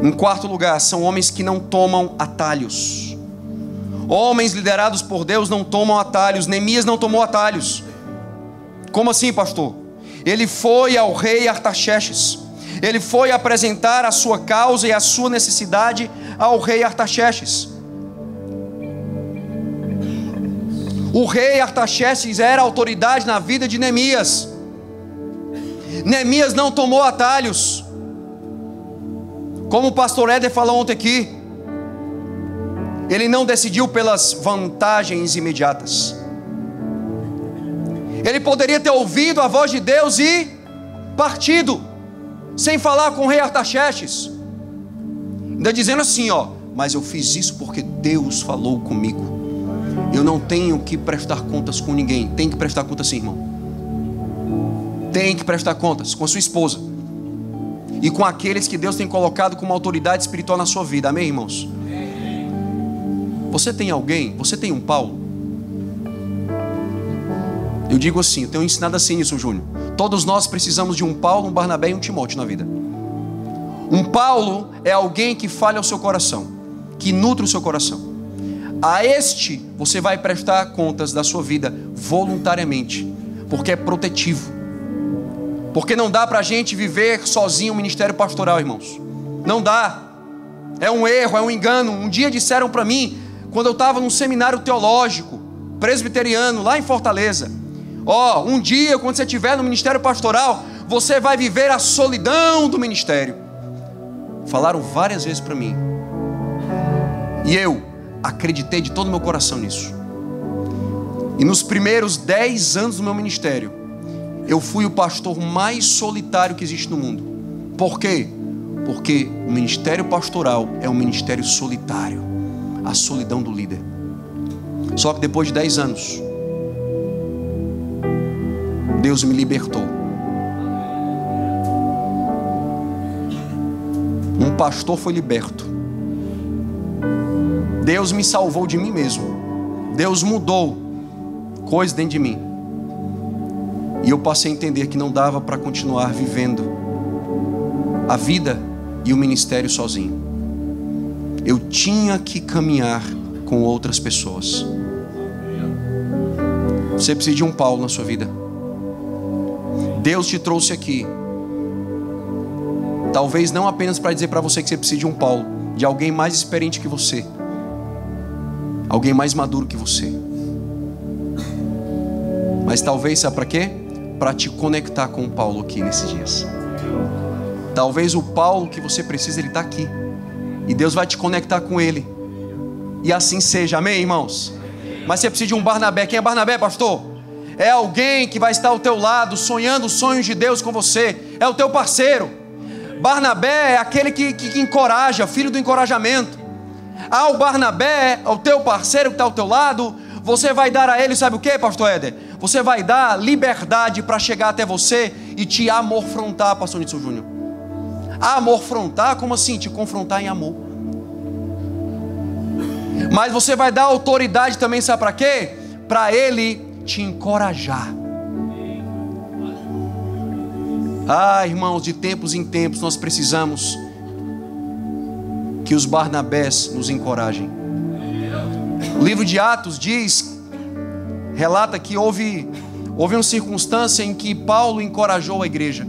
Em quarto lugar, são homens que não tomam atalhos. Homens liderados por Deus não tomam atalhos. Neemias não tomou atalhos. Como assim, pastor? Ele foi ao rei Artaxerxes. Ele foi apresentar a sua causa e a sua necessidade ao rei Artaxerxes. O rei Artaxerxes era autoridade na vida de Neemias. Neemias não tomou atalhos. Como o pastor Éder falou ontem aqui, ele não decidiu pelas vantagens imediatas. Ele poderia ter ouvido a voz de Deus e partido, sem falar com o rei Artaxerxes, ainda dizendo assim, mas eu fiz isso porque Deus falou comigo. Eu não tenho que prestar contas com ninguém. Tem que prestar contas sim, irmão. Tem que prestar contas com a sua esposa e com aqueles que Deus tem colocado como autoridade espiritual na sua vida. Amém, irmãos? Você tem alguém? Você tem um Paulo? Eu digo assim, eu tenho ensinado assim isso, Júnior. Todos nós precisamos de um Paulo, um Barnabé e um Timóteo na vida. Um Paulo é alguém que fale ao seu coração, que nutre o seu coração. A este você vai prestar contas da sua vida voluntariamente, porque é protetivo. Porque não dá para a gente viver sozinho o ministério pastoral, irmãos. Não dá. É um erro, é um engano. Um dia disseram para mim, quando eu estava num seminário teológico presbiteriano lá em Fortaleza, um dia quando você estiver no ministério pastoral, você vai viver a solidão do ministério. Falaram várias vezes para mim, e eu acreditei de todo o meu coração nisso. E nos primeiros 10 anos do meu ministério, eu fui o pastor mais solitário que existe no mundo. Por quê? Porque o ministério pastoral é um ministério solitário, a solidão do líder. Só que depois de 10 anos, Deus me libertou. Um pastor foi liberto. Deus me salvou de mim mesmo. Deus mudou coisas dentro de mim. E eu passei a entender que não dava para continuar vivendo a vida e o ministério sozinho. Eu tinha que caminhar com outras pessoas. Você precisa de um Paulo na sua vida. Deus te trouxe aqui, talvez não apenas para dizer para você que você precisa de um Paulo, de alguém mais experiente que você, alguém mais maduro que você. Mas talvez, sabe para quê? Para te conectar com o Paulo aqui nesses dias. Talvez o Paulo que você precisa, ele está aqui. E Deus vai te conectar com ele. E assim seja, amém, irmãos? Mas você precisa de um Barnabé. Quem é Barnabé, pastor? É alguém que vai estar ao teu lado, sonhando os sonhos de Deus com você. É o teu parceiro. Barnabé é aquele que encoraja, filho do encorajamento. O Barnabé, o teu parceiro que está ao teu lado, você vai dar a ele, sabe o que, pastor Éder? Você vai dar liberdade para chegar até você e te amorfrontar, pastor Nilson Júnior. Amorfrontar, como assim? Te confrontar em amor. Mas você vai dar autoridade também, sabe para quê? Para ele te encorajar. Irmãos, de tempos em tempos nós precisamos que os Barnabés nos encorajem. O livro de Atos relata que houve uma circunstância em que Paulo encorajou a igreja.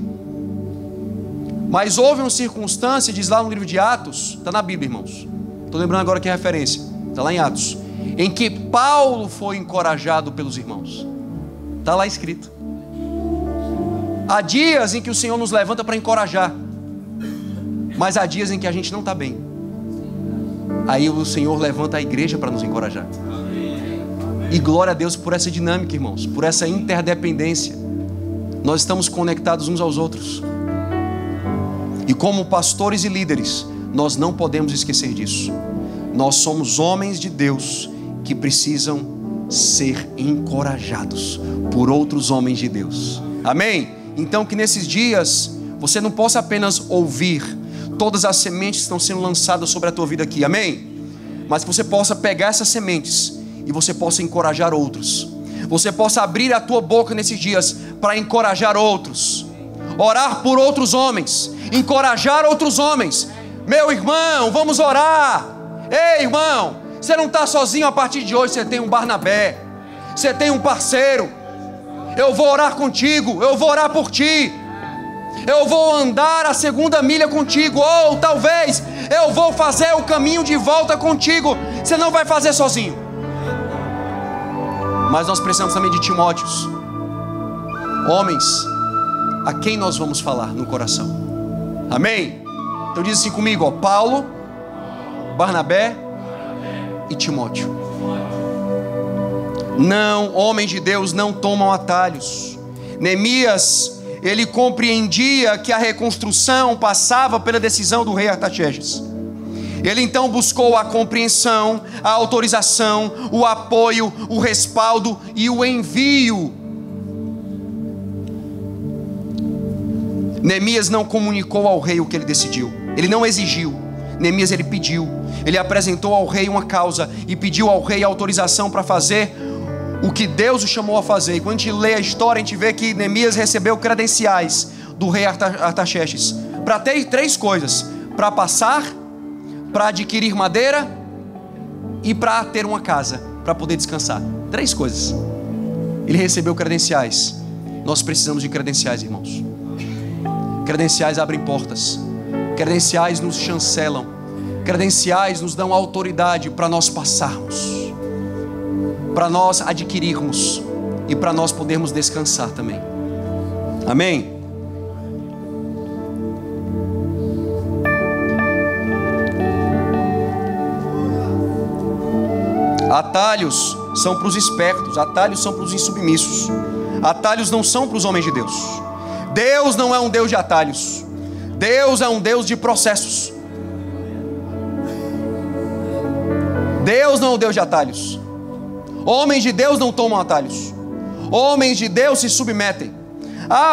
Mas houve uma circunstância, diz lá no livro de Atos, está na Bíblia, irmãos. Estou lembrando agora que é referência, está lá em Atos, em que Paulo foi encorajado pelos irmãos. Está lá escrito. Há dias em que o Senhor nos levanta para encorajar, mas há dias em que a gente não está bem. Aí o Senhor levanta a igreja para nos encorajar. E glória a Deus por essa dinâmica, irmãos, por essa interdependência. Nós estamos conectados uns aos outros. E como pastores e líderes, nós não podemos esquecer disso. Nós somos homens de Deus que precisam ser encorajados por outros homens de Deus. Amém? Então que nesses dias você não possa apenas ouvir todas as sementes que estão sendo lançadas sobre a tua vida aqui, amém? Mas que você possa pegar essas sementes e você possa encorajar outros. Você possa abrir a tua boca nesses dias para encorajar outros, orar por outros homens, encorajar outros homens. Meu irmão, vamos orar. Ei, irmão, você não está sozinho a partir de hoje. Você tem um Barnabé, você tem um parceiro. Eu vou orar contigo, eu vou orar por ti, eu vou andar a segunda milha contigo, ou talvez eu vou fazer o caminho de volta contigo. Você não vai fazer sozinho. Mas nós precisamos também de Timóteos, homens a quem nós vamos falar no coração. Amém? Então diz assim comigo, Paulo, Barnabé e Timóteo. Não, homens de Deus não tomam atalhos. Neemias, ele compreendia que a reconstrução passava pela decisão do rei Artaxerxes. Ele então buscou a compreensão, a autorização, o apoio, o respaldo e o envio. Neemias não comunicou ao rei o que ele decidiu. Ele não exigiu. Neemias, ele pediu. Ele apresentou ao rei uma causa e pediu ao rei autorização para fazer o que Deus o chamou a fazer. E quando a gente lê a história, a gente vê que Neemias recebeu credenciais do rei Artaxerxes para ter 3 coisas: para passar, para adquirir madeira e para ter uma casa, para poder descansar. 3 coisas. Ele recebeu credenciais. Nós precisamos de credenciais, irmãos. Credenciais abrem portas. Credenciais nos chancelam. Credenciais nos dão autoridade para nós passarmos, para nós adquirirmos e para nós podermos descansar também. Amém? Atalhos são para os espertos, atalhos são para os insubmissos, atalhos não são para os homens de Deus. Deus não é um Deus de atalhos. Deus é um Deus de processos. Deus não é um Deus de atalhos. Homens de Deus não tomam atalhos. Homens de Deus se submetem.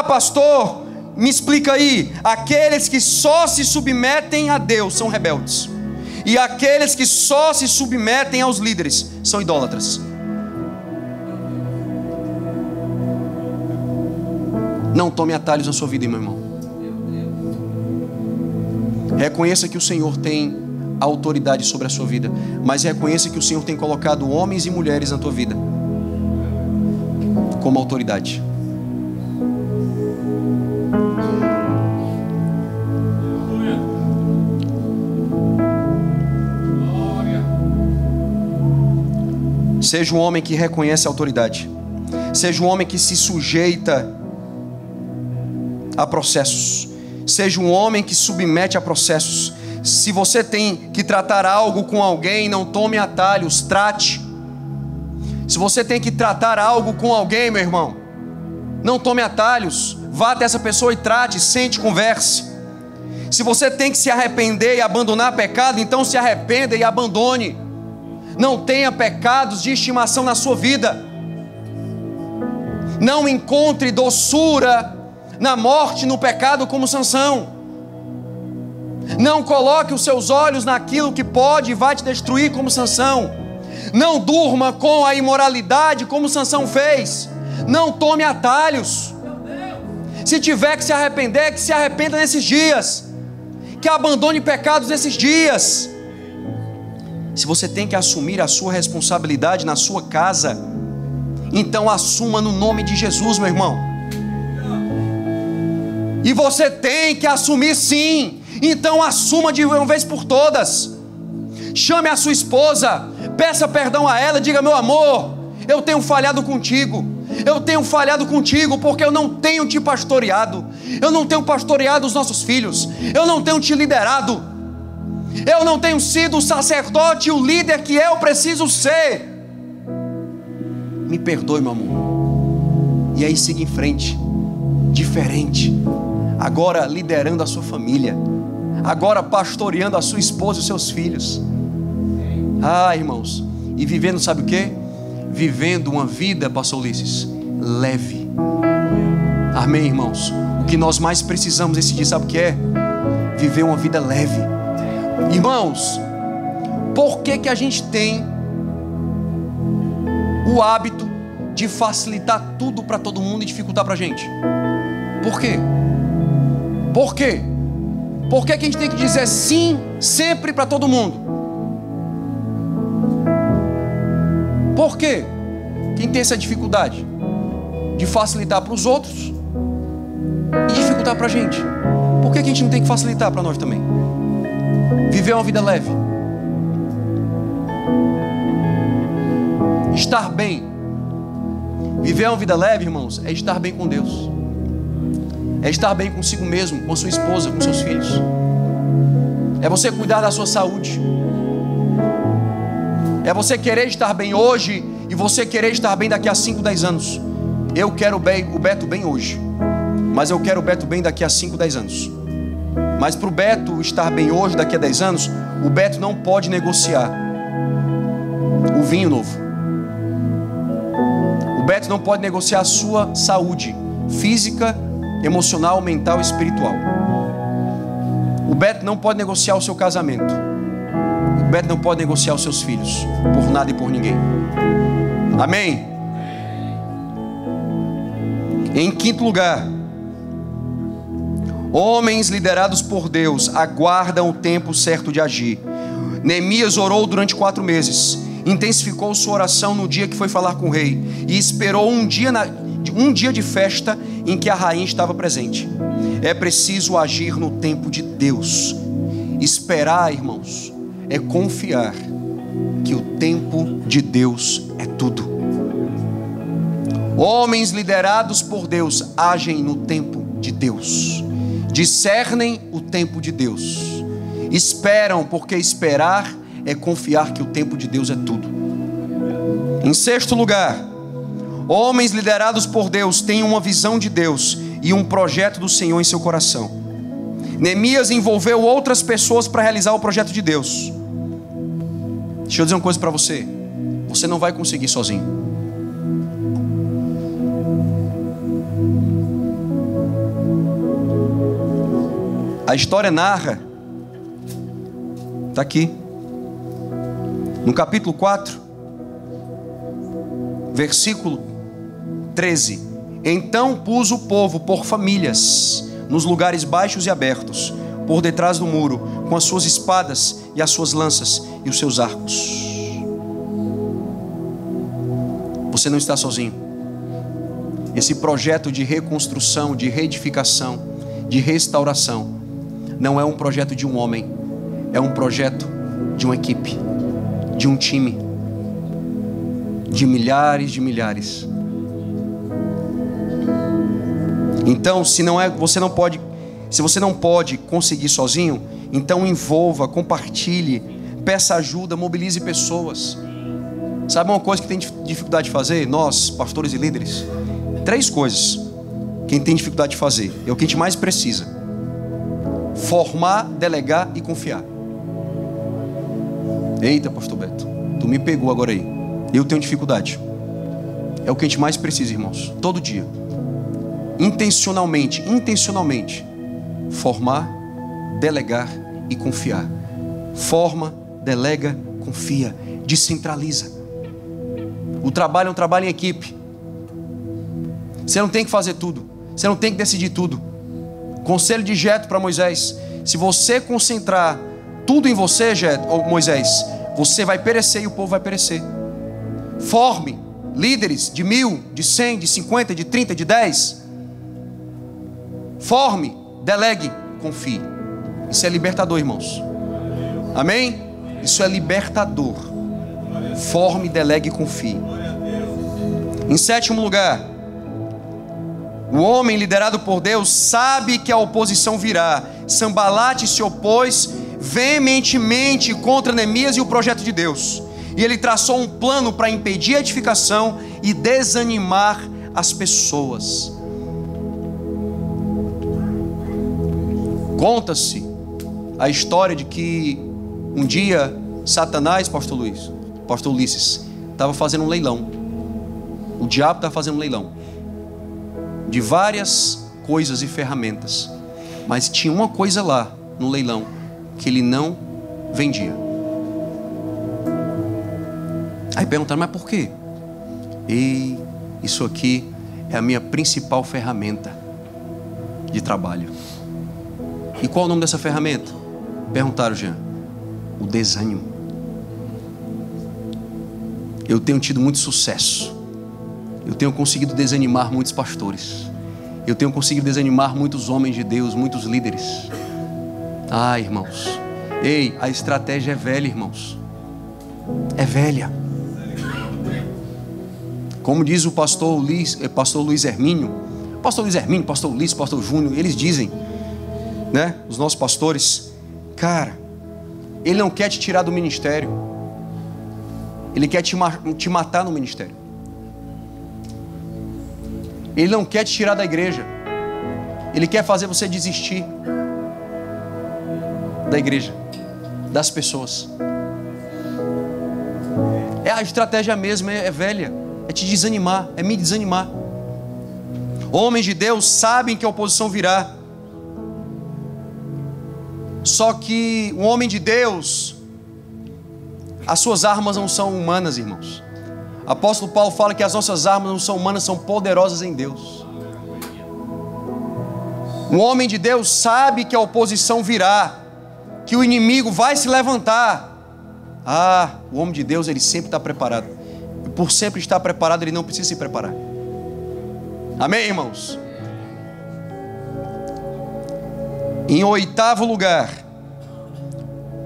Pastor, me explica aí. Aqueles que só se submetem a Deus são rebeldes, e aqueles que só se submetem aos líderes são idólatras. Não tome atalhos na sua vida, meu irmão. Reconheça que o Senhor tem autoridade sobre a sua vida, mas reconheça que o Senhor tem colocado homens e mulheres na tua vida como autoridade. Seja um homem que reconhece a autoridade. Seja um homem que se sujeita a processos. Seja um homem que submete a processos. Se você tem que tratar algo com alguém, não tome atalhos, trate. Se você tem que tratar algo com alguém, meu irmão, não tome atalhos. Vá até essa pessoa e trate, sente, converse. Se você tem que se arrepender e abandonar pecado, então se arrependa e abandone. Não tenha pecados de estimação na sua vida. Não encontre doçura na morte, no pecado, como Sansão. Não coloque os seus olhos naquilo que pode e vai te destruir, como Sansão. Não durma com a imoralidade, como Sansão fez. Não tome atalhos. Se tiver que se arrepender, que se arrependa nesses dias. Que abandone pecados nesses dias. Se você tem que assumir a sua responsabilidade na sua casa, então assuma no nome de Jesus, meu irmão. E você tem que assumir sim, então assuma de uma vez por todas. Chame a sua esposa, peça perdão a ela, diga: meu amor, eu tenho falhado contigo. Eu tenho falhado contigo porque eu não tenho te pastoreado. Eu não tenho pastoreado os nossos filhos. Eu não tenho te liderado. Eu não tenho sido o sacerdote e o líder que eu preciso ser. Me perdoe, meu amor. E aí siga em frente, diferente. Agora liderando a sua família. Agora pastoreando a sua esposa e os seus filhos. Ah, irmãos. E vivendo, sabe o quê? Vivendo uma vida, pastor Ulisses, leve. Amém, irmãos? O que nós mais precisamos esse dia, sabe o que é? Viver uma vida leve. Irmãos, por que a gente tem o hábito de facilitar tudo para todo mundo e dificultar para a gente? Por quê? Por quê? Por que a gente tem que dizer sim sempre para todo mundo? Por quê? Quem tem essa dificuldade de facilitar para os outros e dificultar para a gente? Por que a gente não tem que facilitar para nós também? Viver uma vida leve. Estar bem. Viver uma vida leve, irmãos, é estar bem com Deus. É estar bem consigo mesmo, com sua esposa, com seus filhos. É você cuidar da sua saúde. É você querer estar bem hoje e você querer estar bem daqui a 5, 10 anos. Eu quero o Beto bem hoje, mas eu quero o Beto bem daqui a 5, 10 anos. Mas para o Beto estar bem hoje, daqui a 10 anos, o Beto não pode negociar o vinho novo. O Beto não pode negociar a sua saúde física, emocional, mental e espiritual. O Beto não pode negociar o seu casamento. O Beto não pode negociar os seus filhos por nada e por ninguém. Amém? Em quinto lugar, homens liderados por Deus aguardam o tempo certo de agir. Neemias orou durante 4 meses. Intensificou sua oração no dia que foi falar com o rei. E esperou um dia de festa em que a rainha estava presente. É preciso agir no tempo de Deus. Esperar, irmãos, é confiar que o tempo de Deus é tudo. Homens liderados por Deus agem no tempo de Deus. Discernem o tempo de Deus. Esperam, porque esperar é confiar que o tempo de Deus é tudo. Em sexto lugar, homens liderados por Deus têm uma visão de Deus e um projeto do Senhor em seu coração. Neemias envolveu outras pessoas para realizar o projeto de Deus. Deixa eu dizer uma coisa para você. Você não vai conseguir sozinho. A história narra, está aqui, no capítulo 4, versículo 13. Então pus o povo por famílias, nos lugares baixos e abertos, por detrás do muro, com as suas espadas e as suas lanças e os seus arcos. Você não está sozinho. Esse projeto de reconstrução, de reedificação, de restauração, não é um projeto de um homem, é um projeto de uma equipe, de um time, de milhares de milhares. Então, se você não pode conseguir sozinho, então envolva, compartilhe, peça ajuda, mobilize pessoas. Sabe uma coisa que tem dificuldade de fazer? Nós, pastores e líderes, 3 coisas. Quem tem dificuldade de fazer, é o que a gente mais precisa: formar, delegar e confiar. Eita, pastor Beto, tu me pegou agora aí. Eu tenho dificuldade. É o que a gente mais precisa, irmãos, todo dia. Intencionalmente, formar, delegar e confiar. Forma, delega, confia, descentraliza. O trabalho é um trabalho em equipe. Você não tem que fazer tudo, você não tem que decidir tudo. Conselho de Jetro para Moisés: se você concentrar tudo em você, Moisés, você vai perecer e o povo vai perecer. Forme líderes de 1000, de 100, de 50, de 30, de 10. Forme, delegue, confie. Isso é libertador, irmãos. Amém? Isso é libertador. Forme, delegue e confie. Em 7º lugar, o homem liderado por Deus sabe que a oposição virá. Sambalate se opôs veementemente contra Neemias e o projeto de Deus. E ele traçou um plano para impedir a edificação e desanimar as pessoas. Conta-se a história de que um dia Satanás, pastor Ulisses, estava fazendo um leilão. O diabo estava fazendo um leilão de várias coisas e ferramentas, mas tinha uma coisa lá no leilão que ele não vendia. Aí perguntaram: mas por quê? E isso aqui é a minha principal ferramenta de trabalho. E qual é o nome dessa ferramenta? Perguntaram, Jean. O desânimo. Eu tenho tido muito sucesso. Eu tenho conseguido desanimar muitos pastores. Eu tenho conseguido desanimar muitos homens de Deus, muitos líderes. Ah, irmãos. Ei, a estratégia é velha, irmãos. É velha. Como diz o pastor Luiz Hermínio, pastor Ulisses, pastor Júnior, eles dizem, né, os nossos pastores: cara, ele não quer te tirar do ministério, ele quer te matar no ministério. Ele não quer te tirar da igreja, ele quer fazer você desistir da igreja, das pessoas. A estratégia mesmo é velha, é te desanimar, é me desanimar. Homens de Deus sabem que a oposição virá. Só que um homem de Deus, as suas armas não são humanas, irmãos. Apóstolo Paulo fala que as nossas armas não são humanas, são poderosas em Deus. Um homem de Deus sabe que a oposição virá, que o inimigo vai se levantar. Ah, o homem de Deus, ele sempre está preparado. E por sempre estar preparado, ele não precisa se preparar. Amém, irmãos? Em 8º lugar,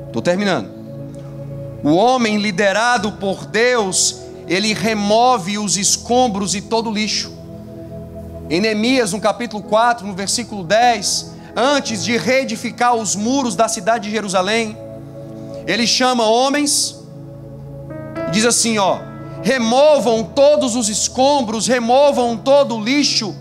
estou terminando. O homem liderado por Deus, ele remove os escombros e todo o lixo. Em Neemias, no capítulo 4, no versículo 10, antes de reedificar os muros da cidade de Jerusalém, ele chama homens e diz assim, ó: removam todos os escombros, removam todo o lixo,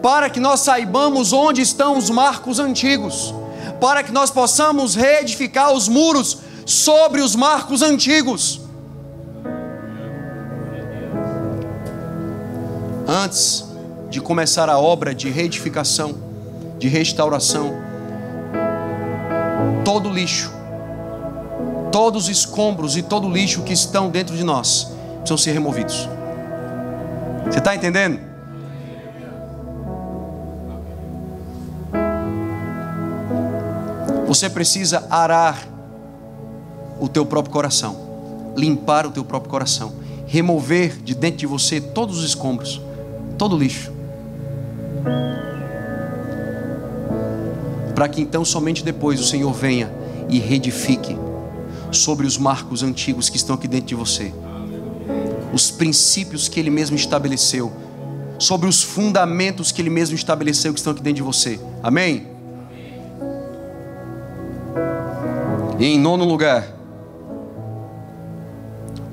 para que nós saibamos onde estão os marcos antigos, para que nós possamos reedificar os muros sobre os marcos antigos. Antes de começar a obra de reedificação, de restauração, todo lixo, todos os escombros e todo o lixo que estão dentro de nós precisam ser removidos. Você está entendendo? Você precisa arar o teu próprio coração, limpar o teu próprio coração, remover de dentro de você todos os escombros, todo o lixo, para que então somente depois o Senhor venha e reedifique sobre os marcos antigos que estão aqui dentro de você, os princípios que Ele mesmo estabeleceu, sobre os fundamentos que Ele mesmo estabeleceu que estão aqui dentro de você. Amém? E em nono lugar,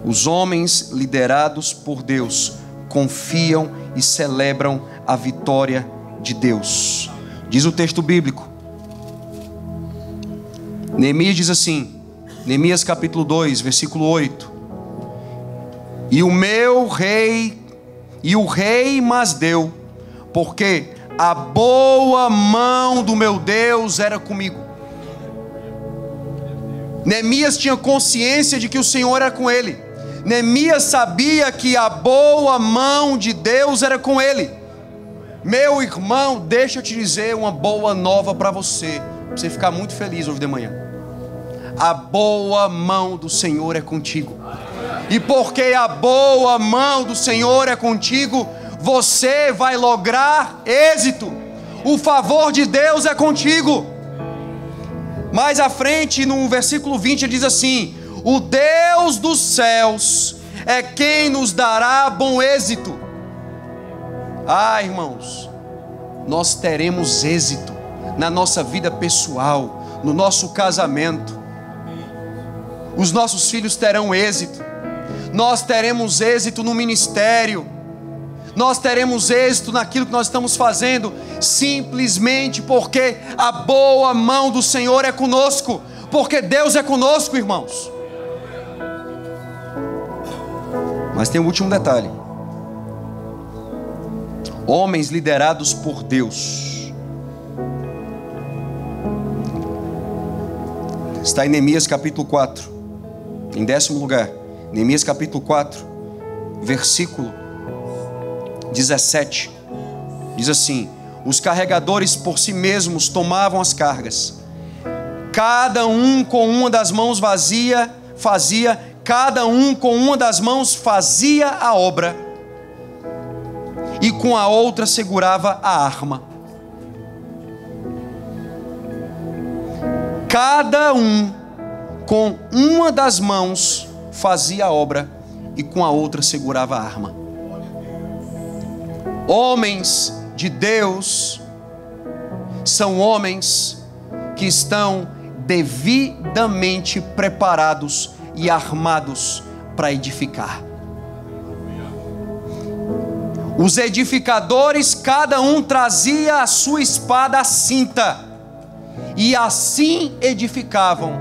os homens liderados por Deus confiam e celebram a vitória de Deus. Diz o texto bíblico, Neemias diz assim, Neemias capítulo 2, versículo 8: E o rei mas deu, porque a boa mão do meu Deus era comigo. Neemias tinha consciência de que o Senhor era com ele. Neemias sabia que a boa mão de Deus era com ele. Meu irmão, deixa eu te dizer uma boa nova para você ficar muito feliz hoje de manhã. A boa mão do Senhor é contigo. E porque a boa mão do Senhor é contigo, você vai lograr êxito. O favor de Deus é contigo. Mais à frente, no versículo 20, ele diz assim: o Deus dos céus é quem nos dará bom êxito. Ah, irmãos, nós teremos êxito na nossa vida pessoal, no nosso casamento. Os nossos filhos terão êxito. Nós teremos êxito no ministério. Nós teremos êxito naquilo que nós estamos fazendo, simplesmente porque a boa mão do Senhor é conosco. Porque Deus é conosco, irmãos. Mas tem um último detalhe. Homens liderados por Deus. Está em Neemias capítulo 4, em 10º lugar. Neemias capítulo 4, versículo 17. Diz assim: os carregadores por si mesmos tomavam as cargas, cada um com uma das mãos cada um com uma das mãos fazia a obra, e com a outra segurava a arma. Cada um com uma das mãos fazia a obra, e com a outra segurava a arma. Homens de Deus são homens que estão devidamente preparados e armados para edificar. Os edificadores, cada um trazia a sua espada à cinta, e assim edificavam.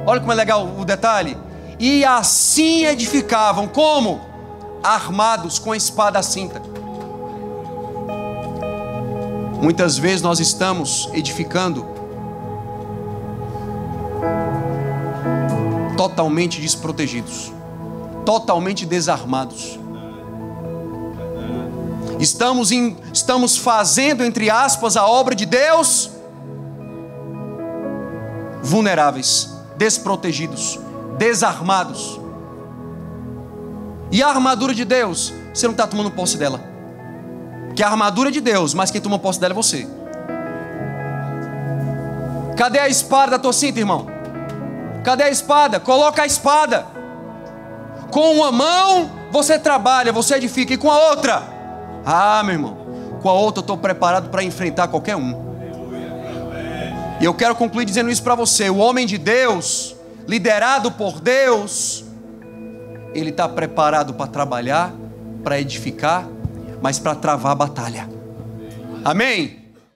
Olha como é legal o detalhe. E assim edificavam. Como? Armados com a espada à cinta. Muitas vezes nós estamos edificando totalmente desprotegidos, totalmente desarmados. Estamos fazendo, entre aspas, a obra de Deus vulneráveis, desprotegidos, desarmados. E a armadura de Deus, você não está tomando posse dela. Que a armadura é de Deus, mas quem toma posse dela é você. Cadê a espada da tua cinta, irmão? Cadê a espada? Coloca a espada. Com uma mão você trabalha, você edifica, e com a outra, meu irmão, com a outra eu estou preparado para enfrentar qualquer um. E eu quero concluir dizendo isso para você: o homem de Deus, liderado por Deus, ele está preparado para trabalhar, para edificar, mas para travar a batalha. Amém?